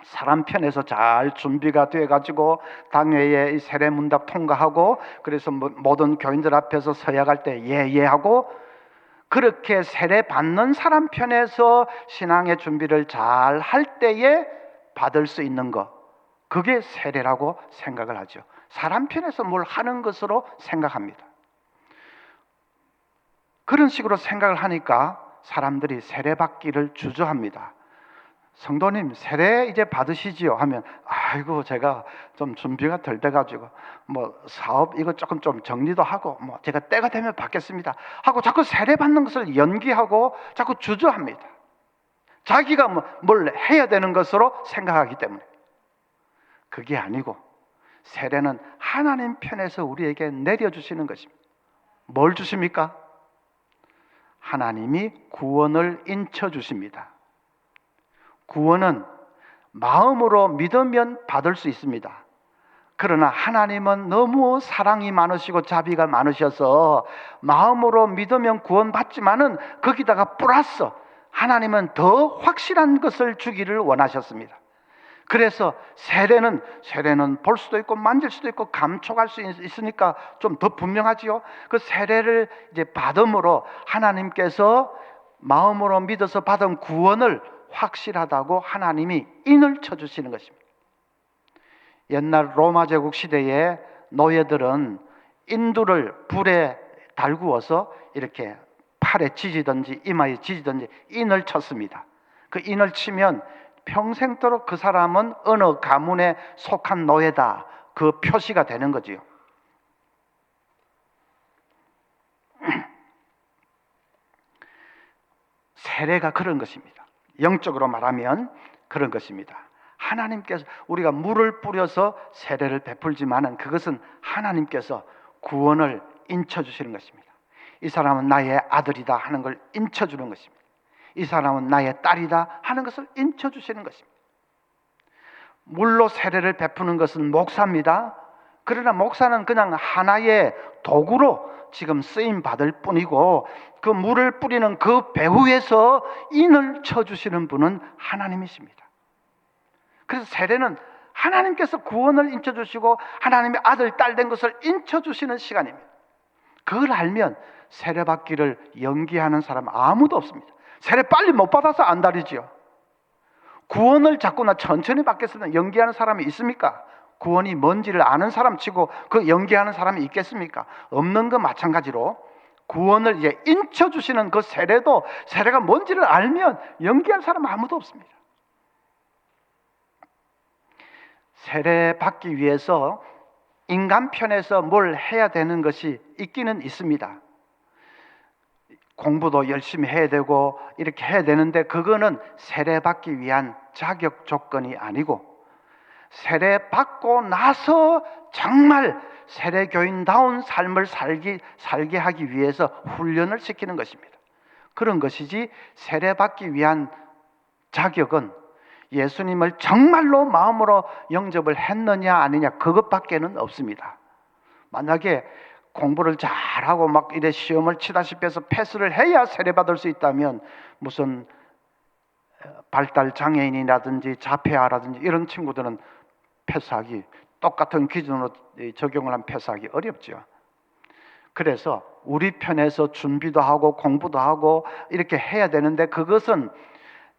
사람 편에서 잘 준비가 돼 가지고 당회에 세례 문답 통과하고 그래서 모든 교인들 앞에서 서약할 때 예 하고 그렇게 세례 받는 사람 편에서 신앙의 준비를 잘 할 때에 받을 수 있는 것, 그게 세례라고 생각을 하죠. 사람 편에서 뭘 하는 것으로 생각합니다. 그런 식으로 생각을 하니까 사람들이 세례 받기를 주저합니다. 성도님 세례 이제 받으시지요 하면 아이고 제가 좀 준비가 덜 돼가지고 뭐 사업 이거 조금 좀 정리도 하고 뭐 제가 때가 되면 받겠습니다 하고 자꾸 세례 받는 것을 연기하고 자꾸 주저합니다. 자기가 뭘 해야 되는 것으로 생각하기 때문에. 그게 아니고 세례는 하나님 편에서 우리에게 내려주시는 것입니다. 뭘 주십니까? 하나님이 구원을 인쳐주십니다. 구원은 마음으로 믿으면 받을 수 있습니다. 그러나 하나님은 너무 사랑이 많으시고 자비가 많으셔서 마음으로 믿으면 구원받지만은 거기다가 플러스 하나님은 더 확실한 것을 주기를 원하셨습니다. 그래서 세례는 볼 수도 있고 만질 수도 있고 감촉할 수 있으니까 좀 더 분명하지요. 그 세례를 이제 받음으로 하나님께서 마음으로 믿어서 받은 구원을 확실하다고 하나님이 인을 쳐주시는 것입니다. 옛날 로마 제국 시대에 노예들은 인두를 불에 달구어서 이렇게 팔에 지지든지 이마에 지지든지 인을 쳤습니다. 그 인을 치면 평생도록 그 사람은 어느 가문에 속한 노예다, 그 표시가 되는 거지요. 세례가 그런 것입니다. 영적으로 말하면 그런 것입니다. 하나님께서 우리가 물을 뿌려서 세례를 베풀지만은 그것은 하나님께서 구원을 인쳐주시는 것입니다. 이 사람은 나의 아들이다 하는 걸 인쳐주는 것입니다. 이 사람은 나의 딸이다 하는 것을 인쳐주시는 것입니다. 물로 세례를 베푸는 것은 목사입니다. 그러나 목사는 그냥 하나의 도구로 지금 쓰임 받을 뿐이고 그 물을 뿌리는 그 배후에서 인을 쳐주시는 분은 하나님이십니다. 그래서 세례는 하나님께서 구원을 인쳐주시고 하나님의 아들, 딸 된 것을 인쳐주시는 시간입니다. 그걸 알면 세례 받기를 연기하는 사람 아무도 없습니다. 세례 빨리 못 받아서 안달이지요. 구원을 자꾸나 천천히 받겠습니다 연기하는 사람이 있습니까? 구원이 뭔지를 아는 사람 치고 그 연기하는 사람이 있겠습니까? 없는 거 마찬가지로 구원을 이제 인쳐주시는 그 세례도 세례가 뭔지를 알면 연기할 사람 아무도 없습니다. 세례 받기 위해서 인간 편에서 뭘 해야 되는 것이 있기는 있습니다. 공부도 열심히 해야 되고 이렇게 해야 되는데 그거는 세례 받기 위한 자격 조건이 아니고 세례 받고 나서 정말 세례교인다운 삶을 살게 하기 위해서 훈련을 시키는 것입니다. 그런 것이지 세례 받기 위한 자격은 예수님을 정말로 마음으로 영접을 했느냐 아니냐 그것밖에는 없습니다. 만약에 공부를 잘하고 막 이래 시험을 치다시피 해서 패스를 해야 세례받을 수 있다면 무슨 발달 장애인이라든지 자폐아라든지 이런 친구들은 패스하기 똑같은 기준으로 적용을 하면 패스하기 어렵죠. 그래서 우리 편에서 준비도 하고 공부도 하고 이렇게 해야 되는데 그것은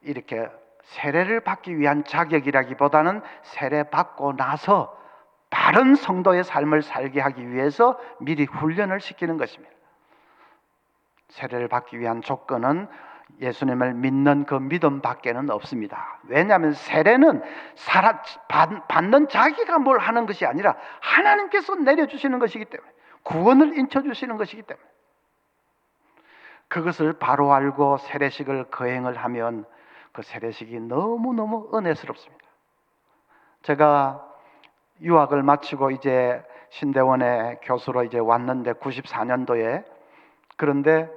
이렇게 세례를 받기 위한 자격이라기보다는 세례 받고 나서 바른 성도의 삶을 살게 하기 위해서 미리 훈련을 시키는 것입니다. 세례를 받기 위한 조건은 예수님을 믿는 그 믿음밖에는 없습니다. 왜냐하면 세례는 받는 자기가 뭘 하는 것이 아니라 하나님께서 내려주시는 것이기 때문에 구원을 인쳐주시는 것이기 때문에 그것을 바로 알고 세례식을 거행을 하면 그 세례식이 너무너무 은혜스럽습니다. 제가 유학을 마치고 이제 신대원의 교수로 이제 왔는데 94년도에, 그런데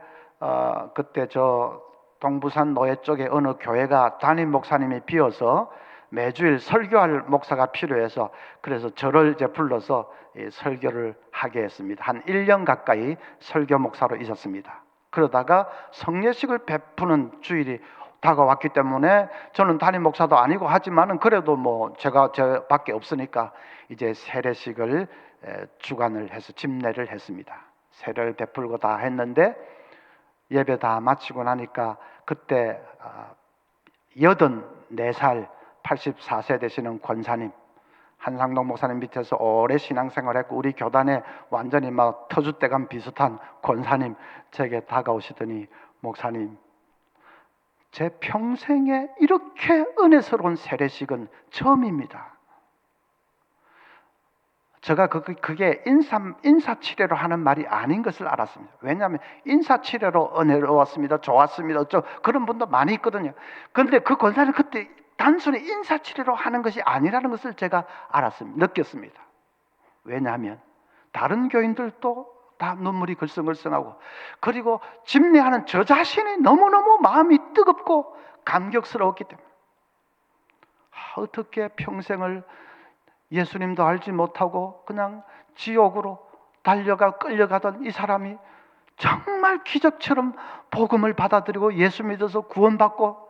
그때 저 동부산 노예 쪽에 어느 교회가 담임 목사님이 비어서 매주일 설교할 목사가 필요해서, 그래서 저를 이제 불러서 설교를 하게 했습니다. 한 1년 가까이 설교 목사로 있었습니다. 그러다가 성례식을 베푸는 주일이 다가왔기 때문에 저는 담임 목사도 아니고 하지만은 그래도 뭐 제가 저밖에 없으니까 이제 세례식을 주관을 해서 집례를 했습니다. 세례를 베풀고 다 했는데 예배 다 마치고 나니까 그때 84살 84세 되시는 권사님, 한상동 목사님 밑에서 오래 신앙생활했고 우리 교단에 완전히 막 터줏대감 비슷한 권사님 제게 다가오시더니, 목사님, 제 평생에 이렇게 은혜스러운 세례식은 처음입니다. 제가 그게 인사치레로 하는 말이 아닌 것을 알았습니다. 왜냐하면 인사치레로 은혜로웠습니다, 좋았습니다, 그런 분도 많이 있거든요. 그런데 그 권사는 그때 단순히 인사치레로 하는 것이 아니라는 것을 제가 알았습니다. 느꼈습니다. 왜냐하면 다른 교인들도 다 눈물이 글썽글썽하고, 그리고 집례하는 저 자신이 너무너무 마음이 뜨겁고 감격스러웠기 때문에 어떻게 평생을 예수님도 알지 못하고 그냥 지옥으로 끌려가던 이 사람이 정말 기적처럼 복음을 받아들이고 예수 믿어서 구원받고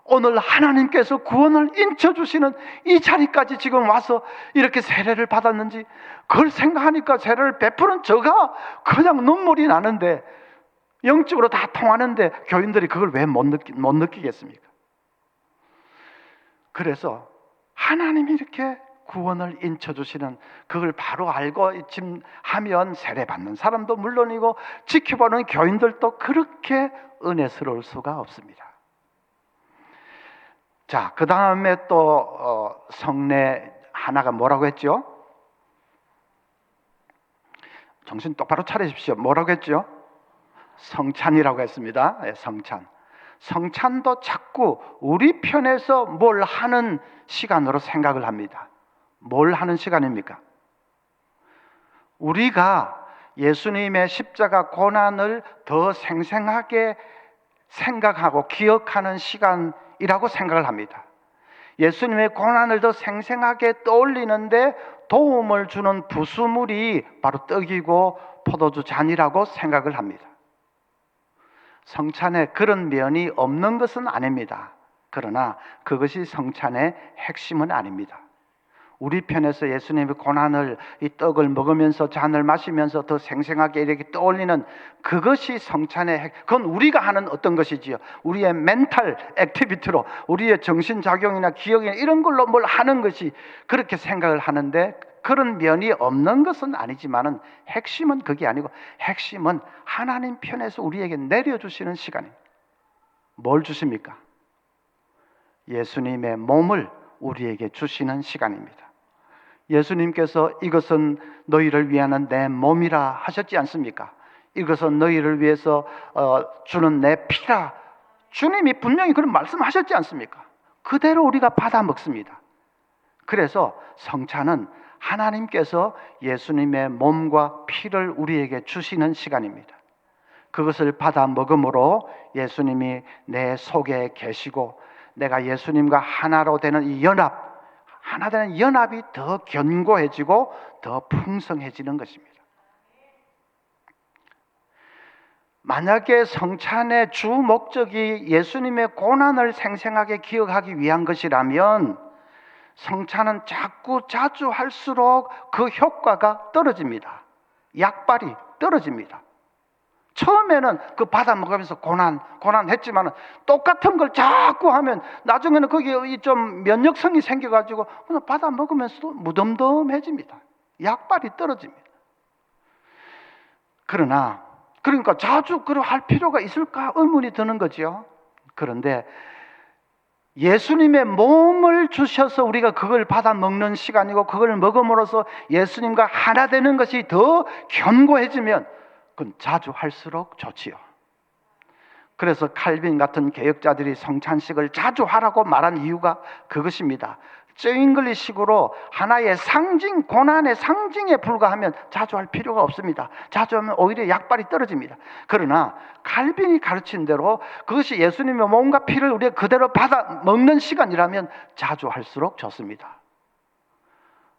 오늘 하나님께서 구원을 인쳐주시는 이 자리까지 지금 와서 이렇게 세례를 받았는지, 그걸 생각하니까 세례를 베푸는 저가 그냥 눈물이 나는데, 영적으로 다 통하는데 교인들이 그걸 왜 못 느끼겠습니까? 그래서 하나님이 이렇게 구원을 인쳐주시는 그걸 바로 알고 지금 하면 세례 받는 사람도 물론이고 지켜보는 교인들도 그렇게 은혜스러울 수가 없습니다. 자, 그 다음에 또 성례 하나가 뭐라고 했죠? 정신 똑바로 차리십시오. 뭐라고 했죠? 성찬이라고 했습니다. 네, 성찬. 성찬도 자꾸 우리 편에서 뭘 하는 시간으로 생각을 합니다. 뭘 하는 시간입니까? 우리가 예수님의 십자가 고난을 더 생생하게 생각하고 기억하는 시간이라고 생각을 합니다. 예수님의 고난을 더 생생하게 떠올리는데 도움을 주는 부수물이 바로 떡이고 포도주 잔이라고 생각을 합니다. 성찬에 그런 면이 없는 것은 아닙니다. 그러나 그것이 성찬의 핵심은 아닙니다. 우리 편에서 예수님의 고난을, 이 떡을 먹으면서 잔을 마시면서 더 생생하게 이렇게 떠올리는 그것이 성찬의 그건 우리가 하는 어떤 것이지요. 우리의 멘탈 액티비티로, 우리의 정신작용이나 기억이나 이런 걸로 뭘 하는 것이 그렇게 생각을 하는데, 그런 면이 없는 것은 아니지만은 핵심은 그게 아니고 핵심은 하나님 편에서 우리에게 내려주시는 시간입니다. 뭘 주십니까? 예수님의 몸을 우리에게 주시는 시간입니다. 예수님께서 이것은 너희를 위하는 내 몸이라 하셨지 않습니까? 이것은 너희를 위해서 주는 내 피라, 주님이 분명히 그런 말씀하셨지 않습니까? 그대로 우리가 받아 먹습니다. 그래서 성찬은 하나님께서 예수님의 몸과 피를 우리에게 주시는 시간입니다. 그것을 받아 먹음으로 예수님이 내 속에 계시고 내가 예수님과 하나로 되는 이 하나 되는 연합이 더 견고해지고 더 풍성해지는 것입니다. 만약에 성찬의 주 목적이 예수님의 고난을 생생하게 기억하기 위한 것이라면 성찬은 자주 할수록 그 효과가 떨어집니다. 약발이 떨어집니다. 처음에는 그 받아 먹으면서 고난했지만 똑같은 걸 자꾸 하면 나중에는 거기에 좀 면역성이 생겨가지고 그냥 받아 먹으면서도 무덤덤해집니다. 약발이 떨어집니다. 그러니까 자주 그걸 할 필요가 있을까 의문이 드는 거죠. 그런데 예수님의 몸을 주셔서 우리가 그걸 받아 먹는 시간이고 그걸 먹음으로써 예수님과 하나 되는 것이 더 견고해지면 그건 자주 할수록 좋지요. 그래서 칼빈 같은 개혁자들이 성찬식을 자주 하라고 말한 이유가 그것입니다. 쩌잉글리식으로 하나의 상징, 고난의 상징에 불과하면 자주 할 필요가 없습니다. 자주 하면 오히려 약발이 떨어집니다. 그러나 칼빈이 가르친 대로 그것이 예수님의 몸과 피를 우리가 그대로 받아 먹는 시간이라면 자주 할수록 좋습니다.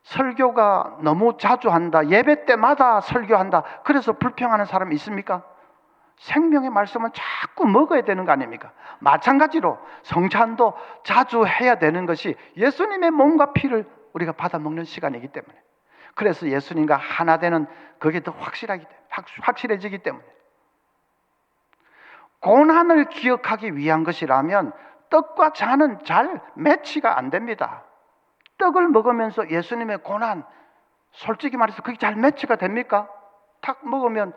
설교가 너무 자주 한다, 예배 때마다 설교한다, 그래서 불평하는 사람이 있습니까? 생명의 말씀은 자꾸 먹어야 되는 거 아닙니까? 마찬가지로 성찬도 자주 해야 되는 것이 예수님의 몸과 피를 우리가 받아 먹는 시간이기 때문에, 그래서 예수님과 하나 되는 그게 더 확실해지기 때문에, 고난을 기억하기 위한 것이라면 떡과 잔은 잘 매치가 안 됩니다. 떡을 먹으면서 예수님의 고난, 솔직히 말해서 그게 잘 매치가 됩니까? 탁 먹으면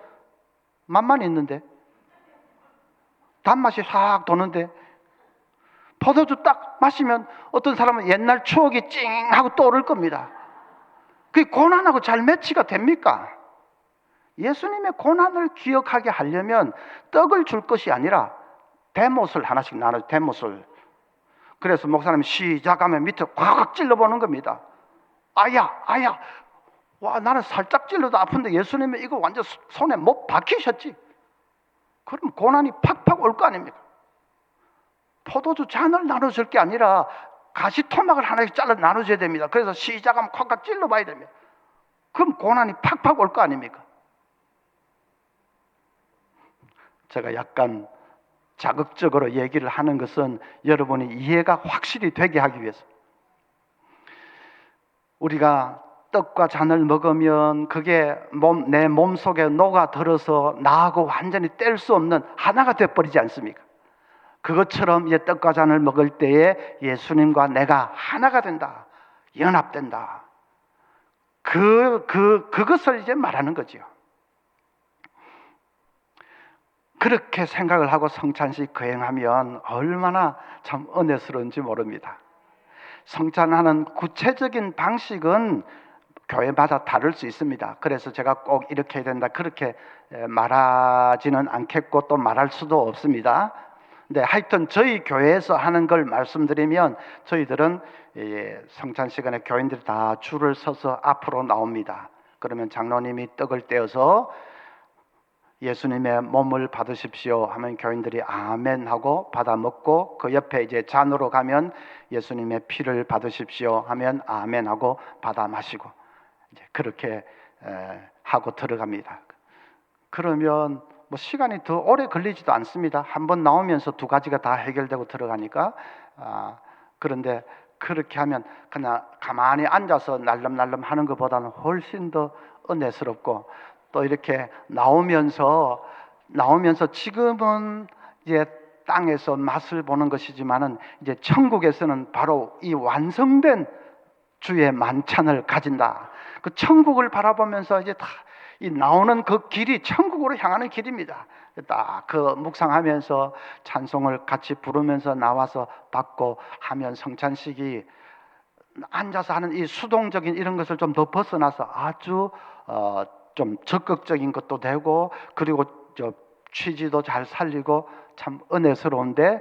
맛만 있는데, 단맛이 싹 도는데, 포도주 딱 마시면 어떤 사람은 옛날 추억이 찡 하고 떠오를 겁니다. 그게 고난하고 잘 매치가 됩니까? 예수님의 고난을 기억하게 하려면 떡을 줄 것이 아니라 대못을 하나씩 나눠, 대못을. 그래서 목사님 시작하면 밑에 꽉 찔러보는 겁니다. 아야, 와, 나는 살짝 찔러도 아픈데 예수님은 이거 완전 손에 못 박히셨지. 그럼 고난이 팍팍 올 거 아닙니까? 포도주 잔을 나눠줄 게 아니라 가시토막을 하나씩 잘라 나눠줘야 됩니다. 그래서 시작하면 콱콱 찔러봐야 됩니다. 그럼 고난이 팍팍 올 거 아닙니까? 제가 약간 자극적으로 얘기를 하는 것은 여러분이 이해가 확실히 되게 하기 위해서. 우리가 떡과 잔을 먹으면 그게 내 몸속에 녹아들어서 나하고 완전히 뗄 수 없는 하나가 되어버리지 않습니까? 그것처럼 이 떡과 잔을 먹을 때에 예수님과 내가 하나가 된다, 연합된다. 그것을 이제 말하는 거죠. 그렇게 생각을 하고 성찬식 거행하면 얼마나 참 은혜스러운지 모릅니다. 성찬하는 구체적인 방식은 교회마다 다를 수 있습니다. 그래서 제가 꼭 이렇게 해야 된다, 그렇게 말하지는 않겠고 또 말할 수도 없습니다. 근데 하여튼 저희 교회에서 하는 걸 말씀드리면, 저희들은 성찬 시간에 교인들이 다 줄을 서서 앞으로 나옵니다. 그러면 장로님이 떡을 떼어서 예수님의 몸을 받으십시오 하면 교인들이 아멘 하고 받아 먹고, 그 옆에 이제 잔으로 가면 예수님의 피를 받으십시오 하면 아멘 하고 받아 마시고, 이제 그렇게 하고 들어갑니다. 그러면 뭐 시간이 더 오래 걸리지도 않습니다. 한번 나오면서 두 가지가 다 해결되고 들어가니까. 그런데 그렇게 하면 그냥 가만히 앉아서 날름날름 하는 것보다는 훨씬 더 은혜스럽고, 또 이렇게 나오면서 지금은 이제 땅에서 맛을 보는 것이지만은 이제 천국에서는 바로 이 완성된 주의 만찬을 가진다. 그 천국을 바라보면서 이제 다 이 나오는 그 길이 천국으로 향하는 길입니다. 딱 그 묵상하면서 찬송을 같이 부르면서 나와서 받고 하면 성찬식이 앉아서 하는 이 수동적인 이런 것을 좀 더 벗어나서 아주 좀 적극적인 것도 되고, 그리고 저 취지도 잘 살리고 참 은혜스러운데,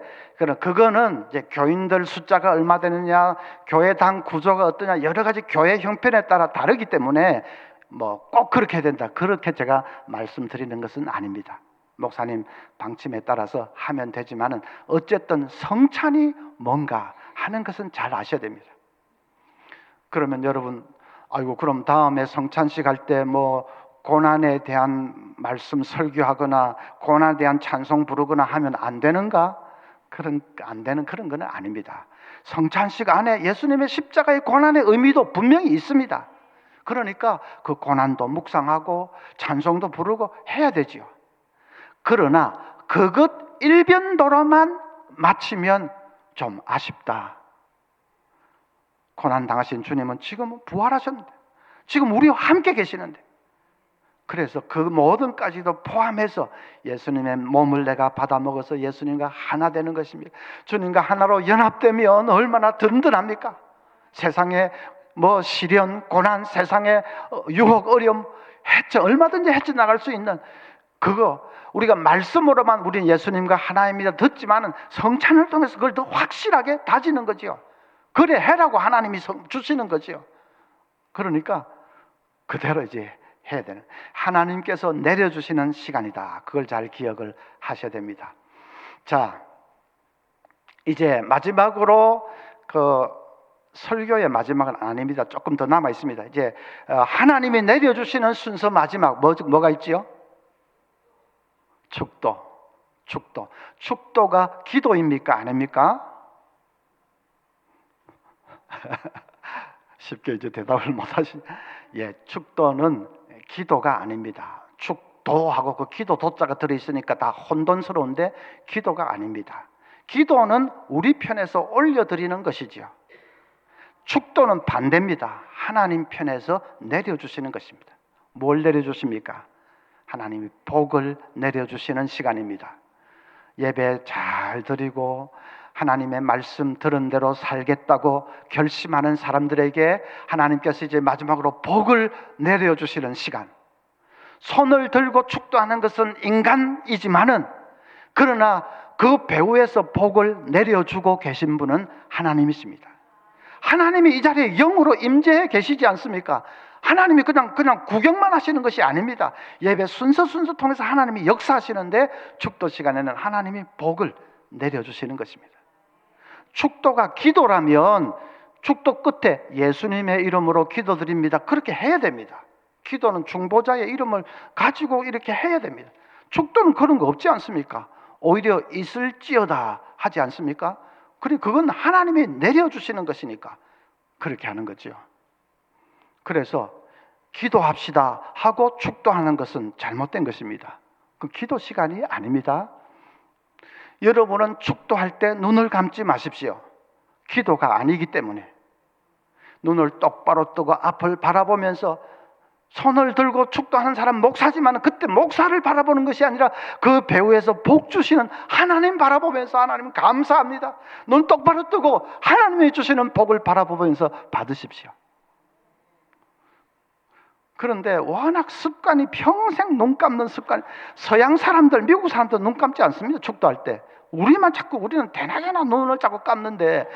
그거는 이제 교인들 숫자가 얼마 되느냐, 교회당 구조가 어떠냐, 여러 가지 교회 형편에 따라 다르기 때문에 뭐 꼭 그렇게 해야 된다, 그렇게 제가 말씀드리는 것은 아닙니다. 목사님 방침에 따라서 하면 되지만은 어쨌든 성찬이 뭔가 하는 것은 잘 아셔야 됩니다. 그러면 여러분, 아이고 그럼 다음에 성찬식 할 때 뭐 고난에 대한 말씀 설교하거나 고난에 대한 찬송 부르거나 하면 안 되는가? 안 되는 그런 건 아닙니다. 성찬식 안에 예수님의 십자가의 고난의 의미도 분명히 있습니다. 그러니까 그 고난도 묵상하고 찬송도 부르고 해야 되지요. 그러나 그것 일변도로만 마치면 좀 아쉽다. 고난 당하신 주님은 지금은 부활하셨는데, 지금 우리와 함께 계시는데, 그래서 그 모든까지도 포함해서 예수님의 몸을 내가 받아 먹어서 예수님과 하나 되는 것입니다. 주님과 하나로 연합되면 얼마나 든든합니까? 세상에 뭐 시련, 고난, 세상에 유혹, 어려움, 얼마든지 헤쳐나갈 수 있는 그거 우리가 말씀으로만 우리는 예수님과 하나님이다 듣지만은 성찬을 통해서 그걸 더 확실하게 다지는 거지요. 그래 해라고 하나님이 주시는 거지요. 그러니까 그대로 이제 해야 되는, 하나님께서 내려주시는 시간이다. 그걸 잘 기억을 하셔야 됩니다. 자, 이제 마지막으로 그 설교의 마지막은 아닙니다. 조금 더 남아 있습니다. 이제 하나님이 내려주시는 순서 마지막 뭐가 있지요? 축도가 기도입니까? 아닙니까? 쉽게 이제 대답을 못하시. 예, 축도는 기도가 아닙니다. 축도하고 그 기도 도자가 들어있으니까 다 혼돈스러운데 기도가 아닙니다. 기도는 우리 편에서 올려드리는 것이지요. 축도는 반대입니다. 하나님 편에서 내려주시는 것입니다. 뭘 내려주십니까? 하나님이 복을 내려주시는 시간입니다. 예배 잘 드리고 하나님의 말씀 들은 대로 살겠다고 결심하는 사람들에게 하나님께서 이제 마지막으로 복을 내려주시는 시간. 손을 들고 축도하는 것은 인간이지만은, 그러나 그 배후에서 복을 내려주고 계신 분은 하나님이십니다. 하나님이 이 자리에 영으로 임재해 계시지 않습니까? 하나님이 그냥 구경만 하시는 것이 아닙니다. 예배 순서 통해서 하나님이 역사하시는데, 축도 시간에는 하나님이 복을 내려주시는 것입니다. 축도가 기도라면 축도 끝에 예수님의 이름으로 기도드립니다, 그렇게 해야 됩니다. 기도는 중보자의 이름을 가지고 이렇게 해야 됩니다. 축도는 그런 거 없지 않습니까? 오히려 있을지어다 하지 않습니까? 그리고 그건 하나님이 내려주시는 것이니까 그렇게 하는 거죠. 그래서 기도합시다 하고 축도하는 것은 잘못된 것입니다. 그 기도 시간이 아닙니다. 여러분은 축도할 때 눈을 감지 마십시오. 기도가 아니기 때문에. 눈을 똑바로 뜨고 앞을 바라보면서, 손을 들고 축도하는 사람 목사지만 그때 목사를 바라보는 것이 아니라 그 배후에서 복 주시는 하나님 바라보면서, 하나님 감사합니다, 눈 똑바로 뜨고 하나님이 주시는 복을 바라보면서 받으십시오. 그런데 워낙 습관이, 평생 눈 감는 습관, 서양 사람들, 미국 사람들 눈 감지 않습니다. 축도할 때. 우리는 대낮에나 눈을 자꾸 감는데,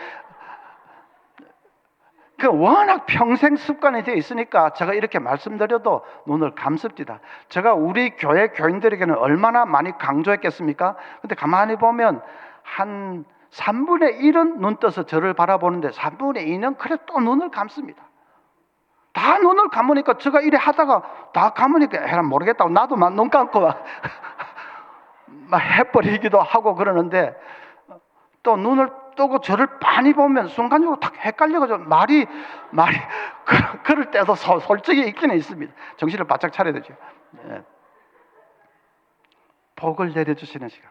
그 워낙 평생 습관이 되어 있으니까 제가 이렇게 말씀드려도 눈을 감습니다. 제가 우리 교회 교인들에게는 얼마나 많이 강조했겠습니까? 근데 가만히 보면 한 3분의 1은 눈 떠서 저를 바라보는데 3분의 2는 그래 또 눈을 감습니다. 다 눈을 감으니까 제가 이래 하다가 다 감으니까 해라 모르겠다고 나도 막 눈 감고 막 해버리기도 하고 그러는데, 또 눈을 뜨고 저를 많이 보면 순간적으로 탁 헷갈려가지고 말이 그럴 때도 솔직히 있기는 있습니다. 정신을 바짝 차려야 되죠. 예. 복을 내려주시는 시간.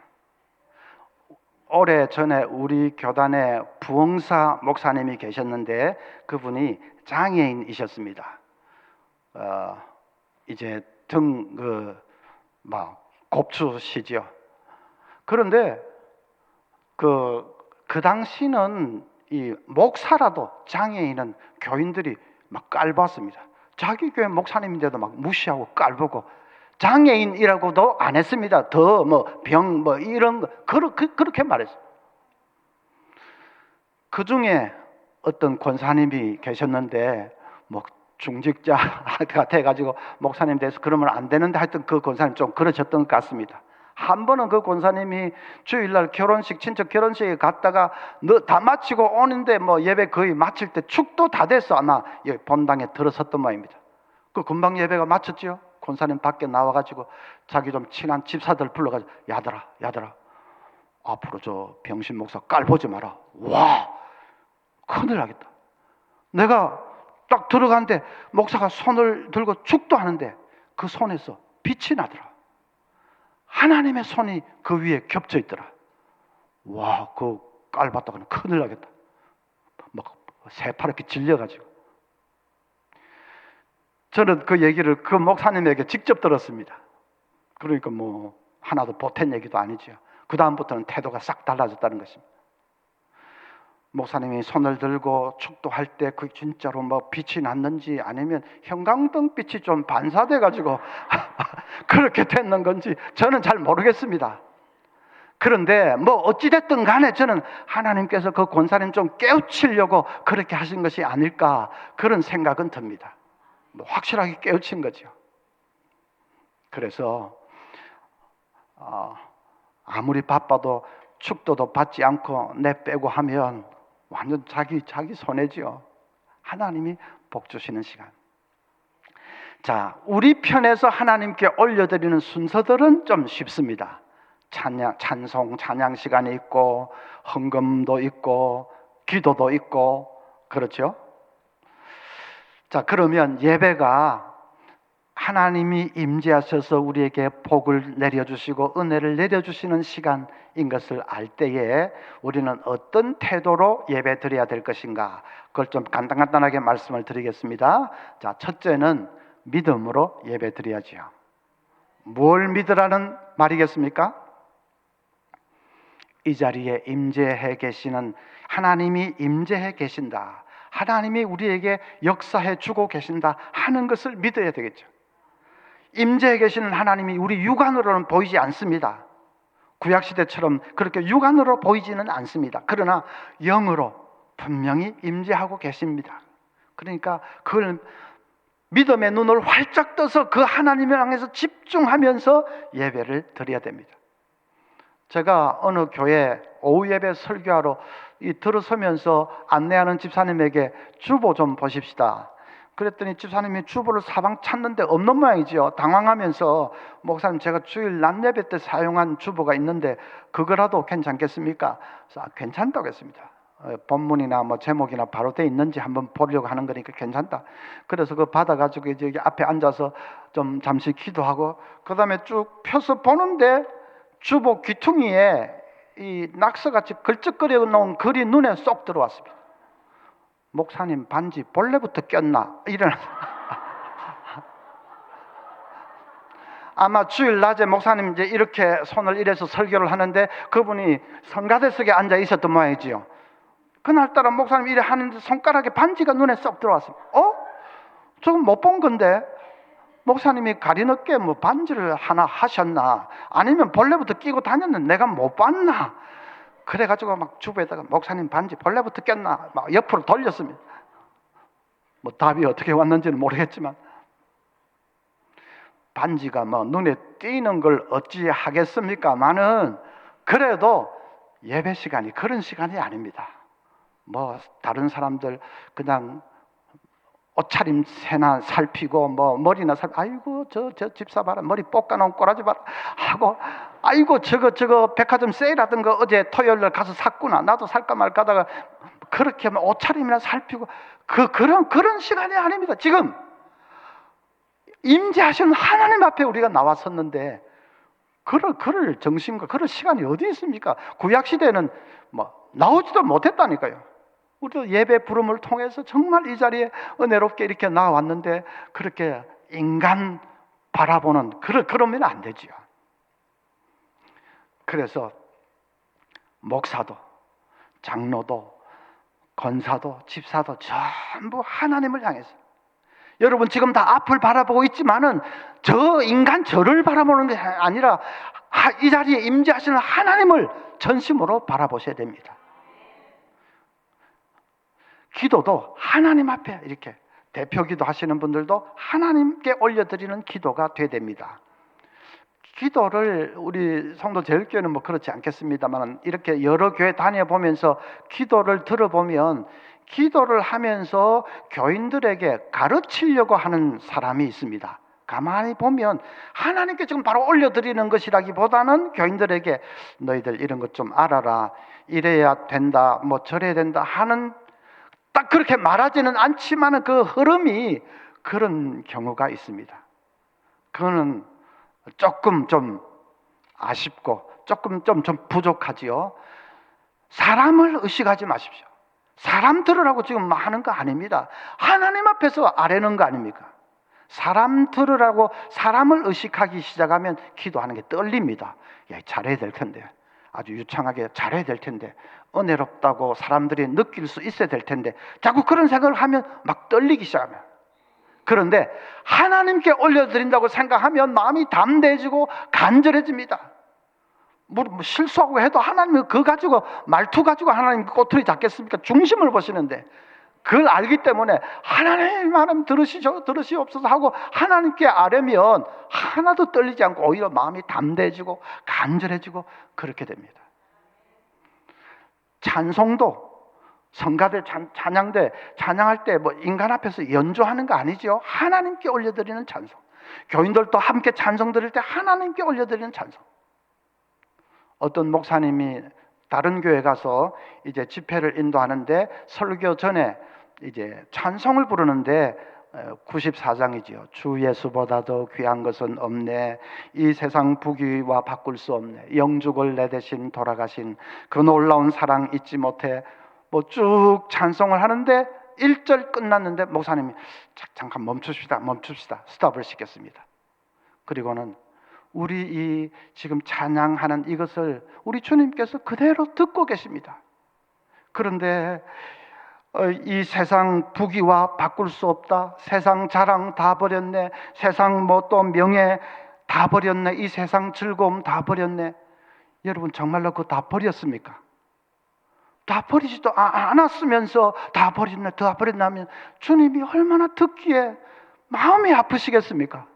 오래전에 우리 교단에 부흥사 목사님이 계셨는데 그분이 장애인이셨습니다. 이제 곱추시지요. 그런데 그 당시는 이 목사라도 장애인은 교인들이 막 깔봤습니다. 자기 교회 목사님인데도 막 무시하고 깔보고, 장애인이라고도 안 했습니다. 더 병 이런 거 그렇게 말했어요. 그 중에 어떤 권사님이 계셨는데 중직자가 돼가지고 목사님 돼서 그러면 안 되는데, 하여튼 그 권사님 좀 그러셨던 것 같습니다. 한 번은 그 권사님이 주일날 친척 결혼식에 갔다가 다 마치고 오는데 예배 거의 마칠 때 축도 다 돼서 아마 본당에 들어섰던 모양입니다. 그 금방 예배가 마쳤죠. 권사님 밖에 나와가지고 자기 좀 친한 집사들 불러가지고, 야들아 앞으로 저 병신 목사 깔보지 마라. 와, 큰일 나겠다. 내가 딱 들어갔는데 목사가 손을 들고 축도하는데 그 손에서 빛이 나더라. 하나님의 손이 그 위에 겹쳐 있더라. 와, 그 깔봤다가는 큰일 나겠다. 새파랗게 질려가지고. 저는 그 얘기를 그 목사님에게 직접 들었습니다. 그러니까 하나도 보탠 얘기도 아니죠. 그 다음부터는 태도가 싹 달라졌다는 것입니다. 목사님이 손을 들고 축도할 때 그 진짜로 뭐 빛이 났는지 아니면 형광등 빛이 좀 반사돼 가지고 그렇게 됐는 건지 저는 잘 모르겠습니다. 그런데 뭐 어찌됐든 간에 저는 하나님께서 그 권사님 좀 깨우치려고 그렇게 하신 것이 아닐까 그런 생각은 듭니다. 뭐 확실하게 깨우친 거죠. 그래서 아무리 바빠도 축도도 받지 않고 내빼고 하면 완전 자기 손해죠. 하나님이 복 주시는 시간. 자, 우리 편에서 하나님께 올려드리는 순서들은 좀 쉽습니다. 찬송, 찬양 시간이 있고 헌금도 있고 기도도 있고 그렇죠? 자, 그러면 예배가 하나님이 임재하셔서 우리에게 복을 내려주시고 은혜를 내려주시는 시간인 것을 알 때에 우리는 어떤 태도로 예배 드려야 될 것인가, 그걸 좀 간단하게 말씀을 드리겠습니다. 자, 첫째는 믿음으로 예배 드려야지요. 뭘 믿으라는 말이겠습니까? 이 자리에 임재해 계시는 하나님이 임재해 계신다, 하나님이 우리에게 역사해 주고 계신다 하는 것을 믿어야 되겠죠. 임재해 계시는 하나님이 우리 육안으로는 보이지 않습니다. 구약시대처럼 그렇게 육안으로 보이지는 않습니다. 그러나 영으로 분명히 임재하고 계십니다. 그러니까 그걸 믿음의 눈을 활짝 떠서 그 하나님을 향해서 집중하면서 예배를 드려야 됩니다. 제가 어느 교회 오후 예배 설교하러 들어서면서 안내하는 집사님에게 주보 좀 보십시다. 그랬더니 집사님이 주보를 사방 찾는데 없는 모양이죠. 당황하면서 목사님, 제가 주일 낮 예배 때 사용한 주보가 있는데 그거라도 괜찮겠습니까? 괜찮다고 했습니다. 본문이나 뭐 제목이나 바로 돼 있는지 한번 보려고 하는 거니까 괜찮다. 그래서 그거 받아가지고 이제 여기 앞에 앉아서 좀 잠시 기도하고 그 다음에 쭉 펴서 보는데 주보 귀퉁이에 이 낙서같이 걸쩍거려 놓은 글이 눈에 쏙 들어왔습니다. 목사님 반지 본래부터 꼈나? 이런. 아마 주일 낮에 목사님 이제 이렇게 손을 이래서 설교를 하는데 그분이 성가대석에 앉아 있었던 모양이지요. 그날따라 목사님 이래 하는데 손가락에 반지가 눈에 쏙 들어왔습니다. 저건 못 본 건데 목사님이 가리늦게 뭐 반지를 하나 하셨나? 아니면 본래부터 끼고 다녔는데 내가 못 봤나? 그래가지고 막 주부에다가 목사님 반지 본래부터 꼈나? 막 옆으로 돌렸습니다. 뭐 답이 어떻게 왔는지는 모르겠지만 반지가 뭐 눈에 띄는 걸 어찌 하겠습니까만은 그래도 예배 시간이 그런 시간이 아닙니다. 뭐 다른 사람들 그냥 옷차림새나 살피고 뭐 머리나 아이고 저 집사 봐라, 머리 볶아놓은 꼬라지 봐라 하고, 아이고 저거 백화점 세일하던 거 어제 토요일날 가서 샀구나, 나도 살까 말까 하다가 그렇게 옷차림이나 살피고 그런 시간이 아닙니다. 지금 임재하시는 하나님 앞에 우리가 나왔었는데 그럴 정신과 그럴 시간이 어디 있습니까? 구약 시대는 뭐 나오지도 못했다니까요. 우리도 예배 부름을 통해서 정말 이 자리에 은혜롭게 이렇게 나왔는데 그렇게 인간 바라보는 그러면 안 되지요. 그래서 목사도 장로도 권사도 집사도 전부 하나님을 향해서, 여러분 지금 다 앞을 바라보고 있지만은 저 인간 저를 바라보는 게 아니라 이 자리에 임재하시는 하나님을 전심으로 바라보셔야 됩니다. 기도도 하나님 앞에 이렇게 대표 기도 하시는 분들도 하나님께 올려드리는 기도가 돼야 됩니다. 기도를 우리 성도 제일교회는 뭐 그렇지 않겠습니다만 이렇게 여러 교회 다녀보면서 기도를 들어보면 기도를 하면서 교인들에게 가르치려고 하는 사람이 있습니다. 가만히 보면 하나님께 지금 바로 올려드리는 것이라기보다는 교인들에게 너희들 이런 것 좀 알아라, 이래야 된다, 뭐 저래야 된다 하는, 딱 그렇게 말하지는 않지만 그 흐름이 그런 경우가 있습니다. 그거는 조금 좀 아쉽고 조금 좀 부족하지요. 사람을 의식하지 마십시오. 사람 들으라고 지금 하는 거 아닙니다. 하나님 앞에서 아뢰는 거 아닙니까? 사람 들으라고 사람을 의식하기 시작하면 기도하는 게 떨립니다. 야, 잘해야 될 텐데, 아주 유창하게 잘해야 될 텐데, 은혜롭다고 사람들이 느낄 수 있어야 될 텐데, 자꾸 그런 생각을 하면 막 떨리기 시작합니다. 그런데 하나님께 올려드린다고 생각하면 마음이 담대해지고 간절해집니다. 뭐 실수하고 해도 하나님이 그거 가지고, 말투 가지고 하나님 꼬투리 잡겠습니까? 중심을 보시는데, 그걸 알기 때문에 하나님 말씀 들으시옵소서 하고 하나님께 아뢰면 하나도 떨리지 않고 오히려 마음이 담대해지고 간절해지고 그렇게 됩니다. 찬송도 성가대, 찬양대, 찬양할 때 뭐 인간 앞에서 연주하는 거 아니죠. 하나님께 올려드리는 찬송. 교인들도 함께 찬송 드릴 때 하나님께 올려드리는 찬송. 어떤 목사님이 다른 교회 가서 이제 집회를 인도하는데 설교 전에 이제 찬송을 부르는데 94장이지요. 주 예수보다도 귀한 것은 없네. 이 세상 부귀와 바꿀 수 없네. 영죽을 내 대신 돌아가신 그 놀라운 사랑 잊지 못해. 뭐 쭉 찬송을 하는데 1절 끝났는데 목사님이 잠깐 멈춥시다. 스톱을 시켰습니다. 그리고는 우리 이 지금 찬양하는 이것을 우리 주님께서 그대로 듣고 계십니다. 그런데 이 세상 부귀와 바꿀 수 없다. 세상 자랑 다 버렸네. 세상 뭐 또 명예 다 버렸네. 이 세상 즐거움 다 버렸네. 여러분 정말로 그거 다 버렸습니까? 다 버리지도 않았으면서 다 버렸나면 주님이 얼마나 듣기에 마음이 아프시겠습니까?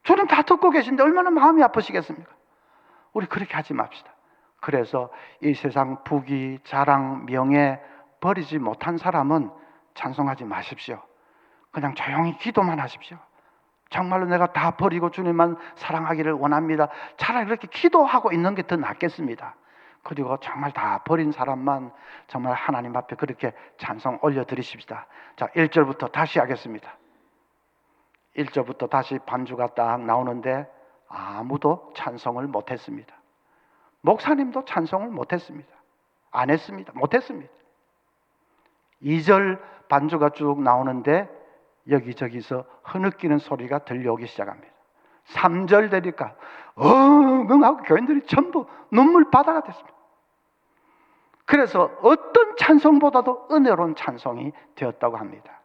주님 다 듣고 계신데 얼마나 마음이 아프시겠습니까? 우리 그렇게 하지 맙시다. 그래서 이 세상 부귀, 자랑, 명예 버리지 못한 사람은 찬송하지 마십시오. 그냥 조용히 기도만 하십시오. 정말로 내가 다 버리고 주님만 사랑하기를 원합니다. 차라리 그렇게 기도하고 있는 게 더 낫겠습니다. 그리고 정말 다 버린 사람만 정말 하나님 앞에 그렇게 찬송 올려드리십시다. 자, 1절부터 다시 하겠습니다. 1절부터 다시 반주가 딱 나오는데 아무도 찬송을 못했습니다. 목사님도 찬송을 못했습니다. 안 했습니다. 못했습니다. 2절 반주가 쭉 나오는데 여기저기서 흐느끼는 소리가 들려오기 시작합니다. 3절 되니까 엉엉하고 교인들이 전부 눈물바다가 됐습니다. 그래서 어떤 찬송보다도 은혜로운 찬송이 되었다고 합니다.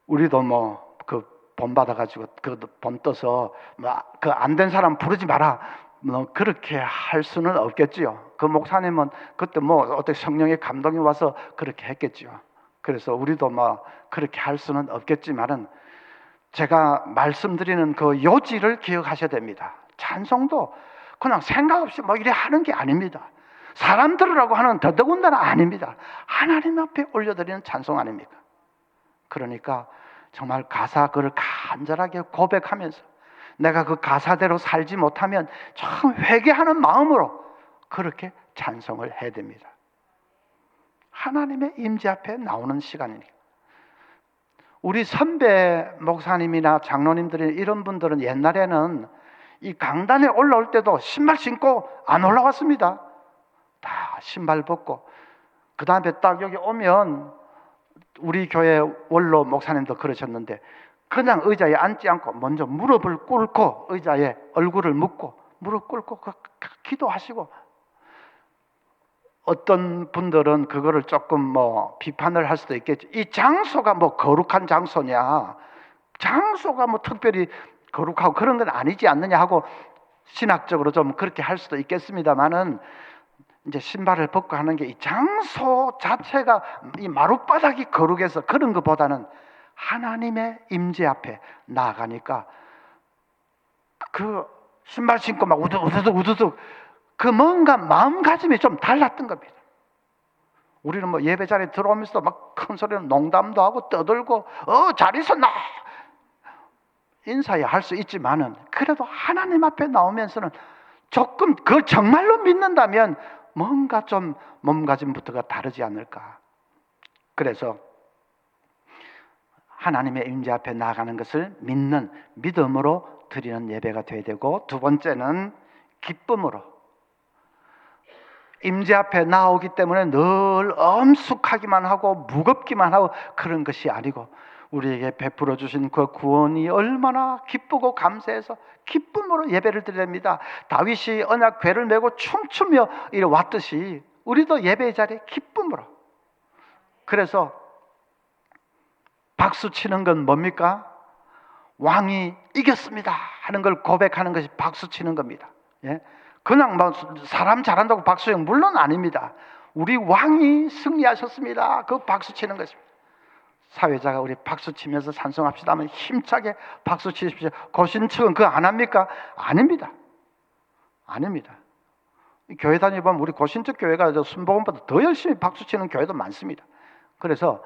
우리도 뭐 그 본 받아가지고 그 본 떠서 그 안 된 사람 부르지 마라 뭐 그렇게 할 수는 없겠지요. 그 목사님은 그때 뭐 어떻게 성령의 감동이 와서 그렇게 했겠지요. 그래서 우리도 뭐 그렇게 할 수는 없겠지만은 제가 말씀드리는 그 요지를 기억하셔야 됩니다. 찬송도 그냥 생각 없이 뭐 이래 하는 게 아닙니다. 사람 들으라고 하는 더더군다나 아닙니다. 하나님 앞에 올려드리는 찬송 아닙니까? 그러니까 정말 가사 그를 간절하게 고백하면서 내가 그 가사대로 살지 못하면 참 회개하는 마음으로 그렇게 찬송을 해야 됩니다. 하나님의 임재 앞에 나오는 시간이니까. 우리 선배 목사님이나 장로님들이 이런 분들은 옛날에는 이 강단에 올라올 때도 신발 신고 안 올라왔습니다. 다 신발 벗고 그 다음에 딱 여기 오면 우리 교회 원로 목사님도 그러셨는데 그냥 의자에 앉지 않고 먼저 무릎을 꿇고 의자에 얼굴을 묻고 무릎 꿇고 기도하시고, 어떤 분들은 그거를 조금 뭐 비판을 할 수도 있겠죠. 이 장소가 뭐 거룩한 장소냐, 장소가 뭐 특별히 거룩하고 그런 건 아니지 않느냐 하고 신학적으로 좀 그렇게 할 수도 있겠습니다만은 이제 신발을 벗고 하는 게 이 장소 자체가 이 마룻바닥이 거룩해서 그런 것보다는 하나님의 임재 앞에 나아가니까 그 신발 신고 막 우두둑 그 뭔가 마음가짐이 좀 달랐던 겁니다. 우리는 뭐 예배 자리에 들어오면서 막 큰 소리로 농담도 하고 떠들고 잘 있었나 인사야 할 수 있지만은 그래도 하나님 앞에 나오면서는 조금 그걸 정말로 믿는다면 뭔가 좀 몸가짐부터가 다르지 않을까. 그래서 하나님의 임재 앞에 나아가는 것을 믿는 믿음으로 드리는 예배가 되어야 되고, 두 번째는 기쁨으로. 임재 앞에 나오기 때문에 늘 엄숙하기만 하고 무겁기만 하고 그런 것이 아니고 우리에게 베풀어 주신 그 구원이 얼마나 기쁘고 감사해서 기쁨으로 예배를 드립니다. 다윗이 언약궤를 메고 춤추며 이래 왔듯이 우리도 예배의 자리에 기쁨으로. 그래서 박수 치는 건 뭡니까? 왕이 이겼습니다 하는 걸 고백하는 것이 박수 치는 겁니다. 예? 그냥 뭐 사람 잘한다고 박수형 물론 아닙니다. 우리 왕이 승리하셨습니다. 그 박수 치는 것입니다. 사회자가 우리 박수 치면서 찬송합시다 하면 힘차게 박수 치십시오. 고신측은 그거 안 합니까? 아닙니다. 아닙니다. 교회 다니보면 우리 고신측 교회가 순복음보다 더 열심히 박수 치는 교회도 많습니다. 그래서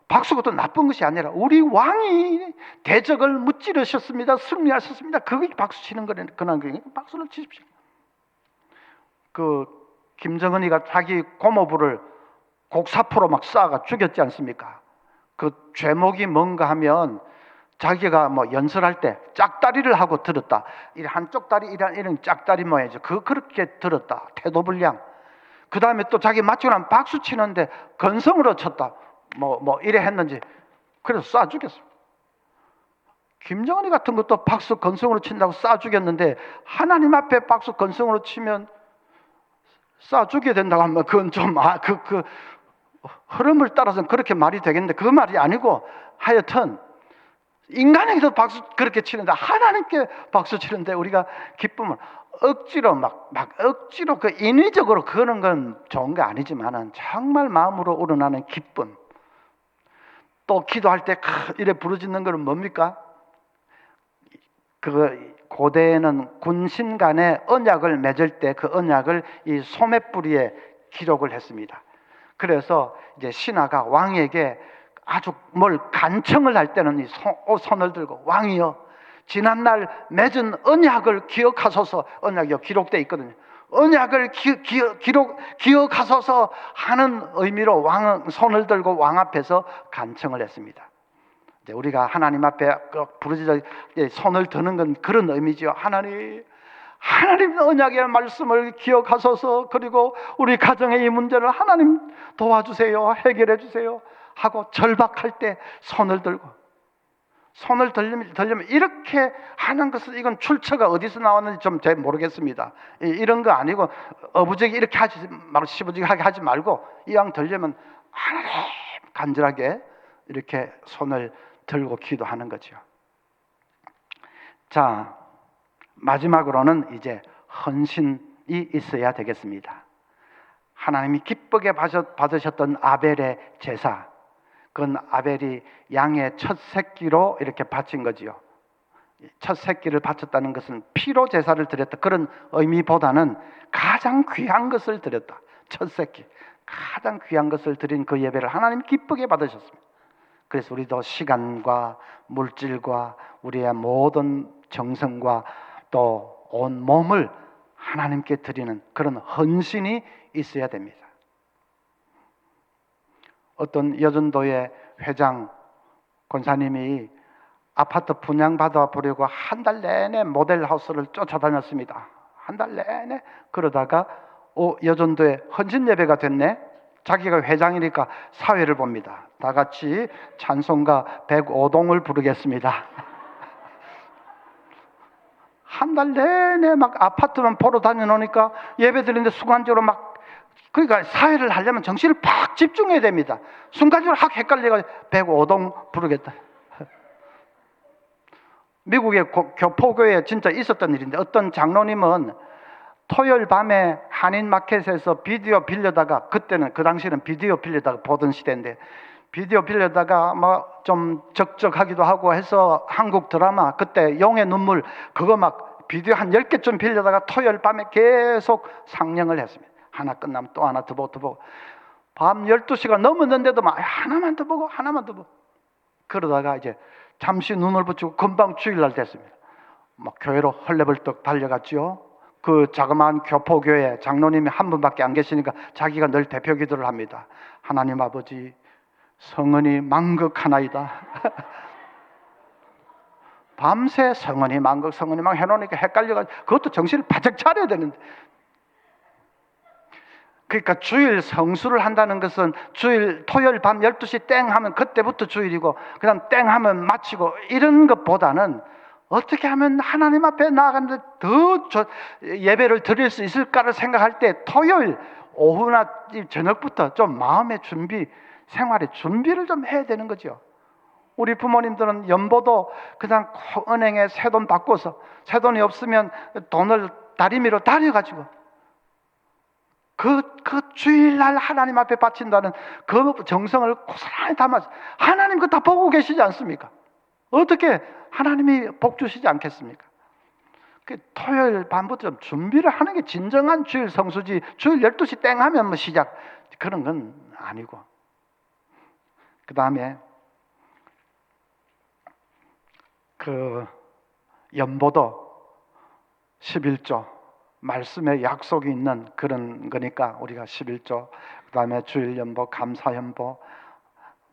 박수가 또 나쁜 것이 아니라 우리 왕이 대적을 무찌르셨습니다. 승리하셨습니다. 그게 박수 치는 거는 박수를 치십시오. 그 김정은이가 자기 고모부를 곡사포로 막 쏴가 죽였지 않습니까? 그 죄목이 뭔가 하면 자기가 뭐 연설할 때 짝다리를 하고 들었다. 이 한쪽 다리 이런 짝다리 모양이죠. 그렇게 들었다. 태도불량. 그 다음에 또 자기 맞추고 나면 박수 치는데 건성으로 쳤다. 뭐 이래 했는지 그래서 쏴 죽였어. 김정은이 같은 것도 박수 건성으로 친다고 쏴 죽였는데 하나님 앞에 박수 건성으로 치면 쏴 죽여야 된다고 하면 그건 좀 그 흐름을 따라서는 그렇게 말이 되겠는데 그 말이 아니고 하여튼 인간에게도 박수 그렇게 치는데 하나님께 박수 치는데 우리가 기쁨을 억지로 막 억지로 그 인위적으로 그러는 건 좋은 게 아니지만은 정말 마음으로 우러나는 기쁨. 또 기도할 때 이래 부르짖는 것은 뭡니까? 그 고대에는 군신 간에 언약을 맺을 때 그 언약을 이 소매뿌리에 기록을 했습니다. 그래서 이제 신하가 왕에게 아주 뭘 간청을 할 때는 이 손을 들고 왕이여 지난날 맺은 언약을 기억하소서. 언약이 기록되어 있거든요. 언약을 기억하소서 하는 의미로 왕은 손을 들고 왕 앞에서 간청을 했습니다. 이제 우리가 하나님 앞에 부르짖어 손을 드는 건 그런 의미죠. 하나님 언약의 말씀을 기억하소서. 그리고 우리 가정의 이 문제를 하나님 도와주세요. 해결해 주세요 하고 절박할 때 손을 들려면 이렇게 하는 것은 이건 출처가 어디서 나왔는지 좀 잘 모르겠습니다. 이런 거 아니고 어부지게 이렇게 하지 말고 시부지하게 하지 말고 이왕 들려면 하나님 간절하게 이렇게 손을 들고 기도하는 거죠. 자, 마지막으로는 이제 헌신이 있어야 되겠습니다. 하나님이 기쁘게 받으셨던 아벨의 제사, 그건 아벨이 양의 첫 새끼로 이렇게 바친 거지요. 첫 새끼를 바쳤다는 것은 피로 제사를 드렸다 그런 의미보다는 가장 귀한 것을 드렸다. 첫 새끼, 가장 귀한 것을 드린 그 예배를 하나님 기쁘게 받으셨습니다. 그래서 우리도 시간과 물질과 우리의 모든 정성과 또 온 몸을 하나님께 드리는 그런 헌신이 있어야 됩니다. 어떤 여전도의 회장 권사님이 아파트 분양받아 보려고 한 달 내내 모델하우스를 쫓아다녔습니다. 한 달 내내. 그러다가 여전도에 헌신 예배가 됐네. 자기가 회장이니까 사회를 봅니다. 다 같이 찬송가 105동을 부르겠습니다. 한 달 내내 막 아파트만 보러 다녀놓으니까 예배 드리는데 순간적으로 그러니까 사회를 하려면 정신을 팍 집중해야 됩니다. 순간적으로 확 헷갈려가지고 105동 부르겠다. 미국의 교포교회에 진짜 있었던 일인데 어떤 장로님은 토요일 밤에 한인 마켓에서 비디오 빌려다가 그때는 그 당시에는 비디오 빌려다가 보던 시대인데 비디오 빌려다가 뭐 좀 적적하기도 하고 해서 한국 드라마 그때 용의 눈물 그거 막 비디오 한 10개쯤 빌려다가 토요일 밤에 계속 상영을 했습니다. 하나 끝나면 또 하나 더 보고 밤 12시가 넘었는데도 막 하나만 더 보고 그러다가 이제 잠시 눈을 붙이고 금방 주일날 됐습니다. 막 교회로 헐레벌떡 달려갔지요. 그 자그마한 교포교회 장로님이 한 분밖에 안 계시니까 자기가 늘 대표 기도를 합니다. 하나님 아버지 성은이 망극하나이다. 밤새 성은이 망극 해놓으니까 헷갈려가지고 그것도 정신을 바짝 차려야 되는데 그러니까 주일 성수를 한다는 것은 주일 토요일 밤 12시 땡 하면 그때부터 주일이고 그다음 땡 하면 마치고 이런 것보다는 어떻게 하면 하나님 앞에 나아가는데 더 예배를 드릴 수 있을까를 생각할 때 토요일 오후나 저녁부터 좀 마음의 준비, 생활의 준비를 좀 해야 되는 거죠. 우리 부모님들은 연보도 그냥 은행에 새돈 바꿔서 새돈이 없으면 돈을 다리미로 다려가지고 그 주일날 하나님 앞에 바친다는 그 정성을 고스란히 담아서 하나님 그거 다 보고 계시지 않습니까? 어떻게 하나님이 복 주시지 않겠습니까? 그 토요일 밤부터 좀 준비를 하는 게 진정한 주일 성수지. 주일 12시 땡 하면 뭐 시작, 그런 건 아니고. 그 다음에 그 연보도 11조 말씀에 약속이 있는 그런 거니까 우리가 11조, 그 다음에 주일연보, 감사연보,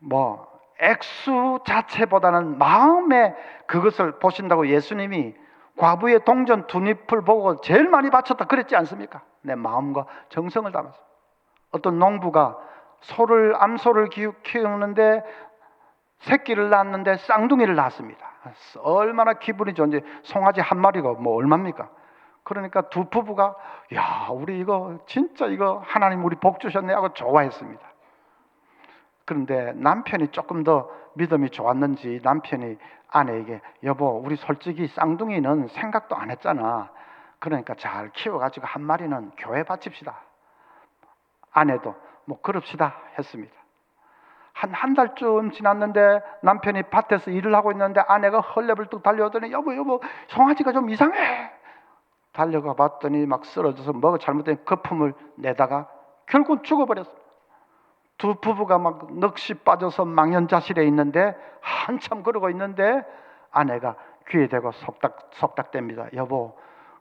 뭐 액수 자체보다는 마음에 그것을 보신다고 예수님이 과부의 동전 두 잎을 보고 제일 많이 바쳤다 그랬지 않습니까? 내 마음과 정성을 담아서. 어떤 농부가 암소를 키우는데 새끼를 낳았는데 쌍둥이를 낳았습니다. 얼마나 기분이 좋은지. 송아지 한 마리가 뭐 얼마입니까? 그러니까 두 부부가 야, 우리 이거 진짜 이거 하나님 우리 복 주셨네 하고 좋아했습니다. 그런데 남편이 조금 더 믿음이 좋았는지 남편이 아내에게 여보, 우리 솔직히 쌍둥이는 생각도 안 했잖아. 그러니까 잘 키워가지고 한 마리는 교회 바칩시다. 아내도 뭐 그럽시다 했습니다. 한 달쯤 지났는데 남편이 밭에서 일을 하고 있는데 아내가 헐레벌떡 달려오더니 여보 송아지가 좀 이상해. 달려가 봤더니 막 쓰러져서 뭐가 잘못된 거품을 내다가 결국 죽어버렸어. 두 부부가 막 넋이 빠져서 망연자실해 있는데 한참 그러고 있는데 아내가 귀에 대고 속닥댑니다. 여보,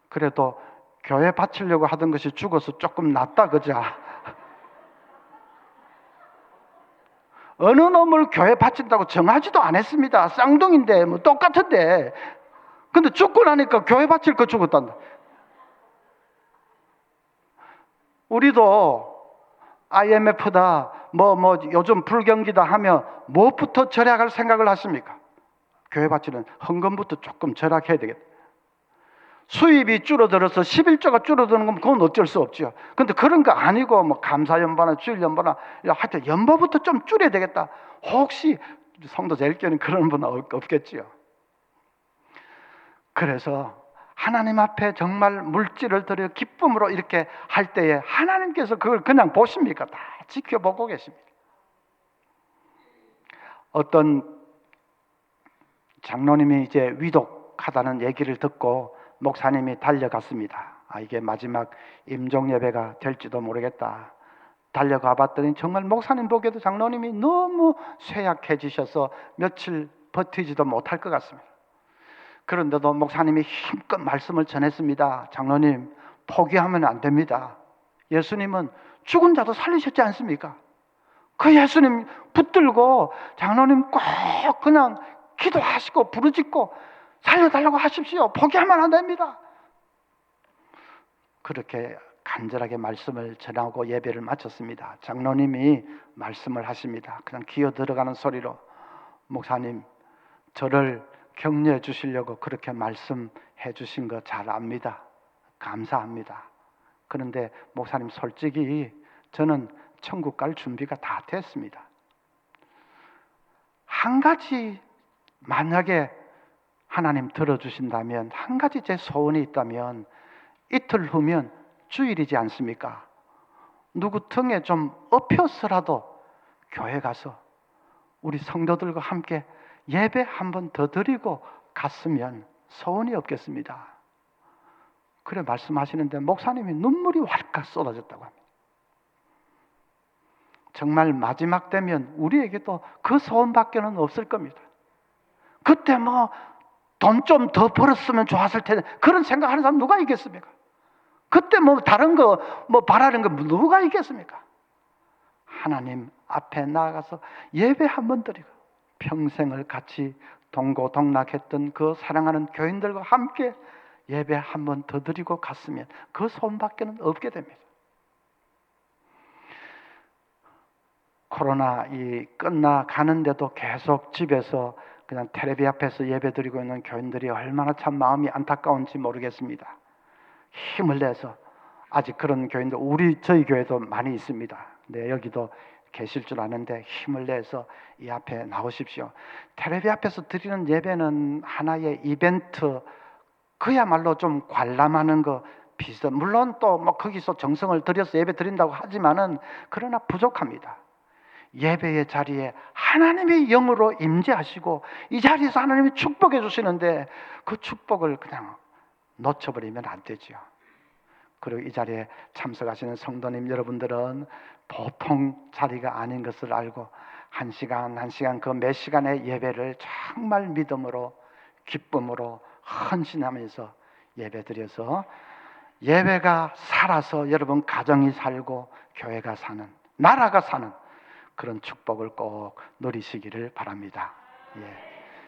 그래도 교회 바치려고 하던 것이 죽어서 조금 낫다 그자. 어느 놈을 교회 바친다고 정하지도 않았습니다. 쌍둥이인데 뭐 똑같은데. 근데 죽고 나니까 교회 바칠 거 죽었단다. 우리도 IMF다 뭐 요즘 불경기다 하면 무엇부터 절약할 생각을 하십니까? 교회 바치는 헌금부터 조금 절약해야 되겠다. 수입이 줄어들어서 11조가 줄어드는 건 그건 어쩔 수 없죠. 근데 그런 거 아니고 뭐 감사연보나 주일연보나 하여튼 연보부터 좀 줄여야 되겠다. 혹시 성도 제일교회는 그런 분은 없겠지요. 그래서 하나님 앞에 정말 물질을 들여 기쁨으로 이렇게 할 때에 하나님께서 그걸 그냥 보십니까? 다 지켜보고 계십니다. 어떤 장로님이 이제 위독하다는 얘기를 듣고 목사님이 달려갔습니다. 이게 마지막 임종 예배가 될지도 모르겠다. 달려가 봤더니 정말 목사님 보기에도 장로님이 너무 쇠약해지셔서 며칠 버티지도 못할 것 같습니다. 그런데도 목사님이 힘껏 말씀을 전했습니다. 장로님, 포기하면 안 됩니다. 예수님은 죽은 자도 살리셨지 않습니까? 그 예수님 붙들고 장로님 꼭 그냥 기도하시고 부르짖고 살려달라고 하십시오. 포기하면 안 됩니다. 그렇게 간절하게 말씀을 전하고 예배를 마쳤습니다. 장로님이 말씀을 하십니다. 그냥 기어 들어가는 소리로 목사님, 저를 격려해 주시려고 그렇게 말씀해 주신 거 잘 압니다. 감사합니다. 그런데 목사님, 솔직히 저는 천국 갈 준비가 다 됐습니다. 한 가지 만약에 하나님 들어주신다면, 한 가지 제 소원이 있다면 이틀 후면 주일이지 않습니까? 누구 등에 좀 엎혀서라도 교회 가서 우리 성도들과 함께 예배 한 번 더 드리고 갔으면 소원이 없겠습니다. 그래 말씀하시는데 목사님이 눈물이 왈칵 쏟아졌다고 합니다. 정말 마지막 되면 우리에게도 그 소원밖에는 없을 겁니다. 그때 뭐 돈 좀 더 벌었으면 좋았을 텐데 그런 생각하는 사람 누가 있겠습니까? 그때 뭐 다른 거 뭐 바라는 거 누가 있겠습니까? 하나님 앞에 나아가서 예배 한 번 드리고 평생을 같이 동고동락했던 그 사랑하는 교인들과 함께 예배 한 번 더 드리고 갔으면 그 소원밖에는 없게 됩니다. 코로나 이 끝나가는데도 계속 집에서 그냥 텔레비 앞에서 예배드리고 있는 교인들이 얼마나 참 마음이 안타까운지 모르겠습니다. 힘을 내서 아직 그런 교인들 저희 교회도 많이 있습니다. 네, 여기도 계실 줄 아는데 힘을 내서 이 앞에 나오십시오. 텔레비 앞에서 드리는 예배는 하나의 이벤트, 그야말로 좀 관람하는 거 비슷한, 물론 또 뭐 거기서 정성을 들여서 예배 드린다고 하지만은 그러나 부족합니다. 예배의 자리에 하나님의 영으로 임재하시고 이 자리에서 하나님이 축복해 주시는데 그 축복을 그냥 놓쳐버리면 안 되죠. 그리고 이 자리에 참석하시는 성도님 여러분들은 보통 자리가 아닌 것을 알고 한 시간 한 시간 그 몇 시간의 예배를 정말 믿음으로 기쁨으로 헌신하면서 예배드려서 예배가 살아서 여러분 가정이 살고 교회가 사는, 나라가 사는 그런 축복을 꼭 누리시기를 바랍니다. 예.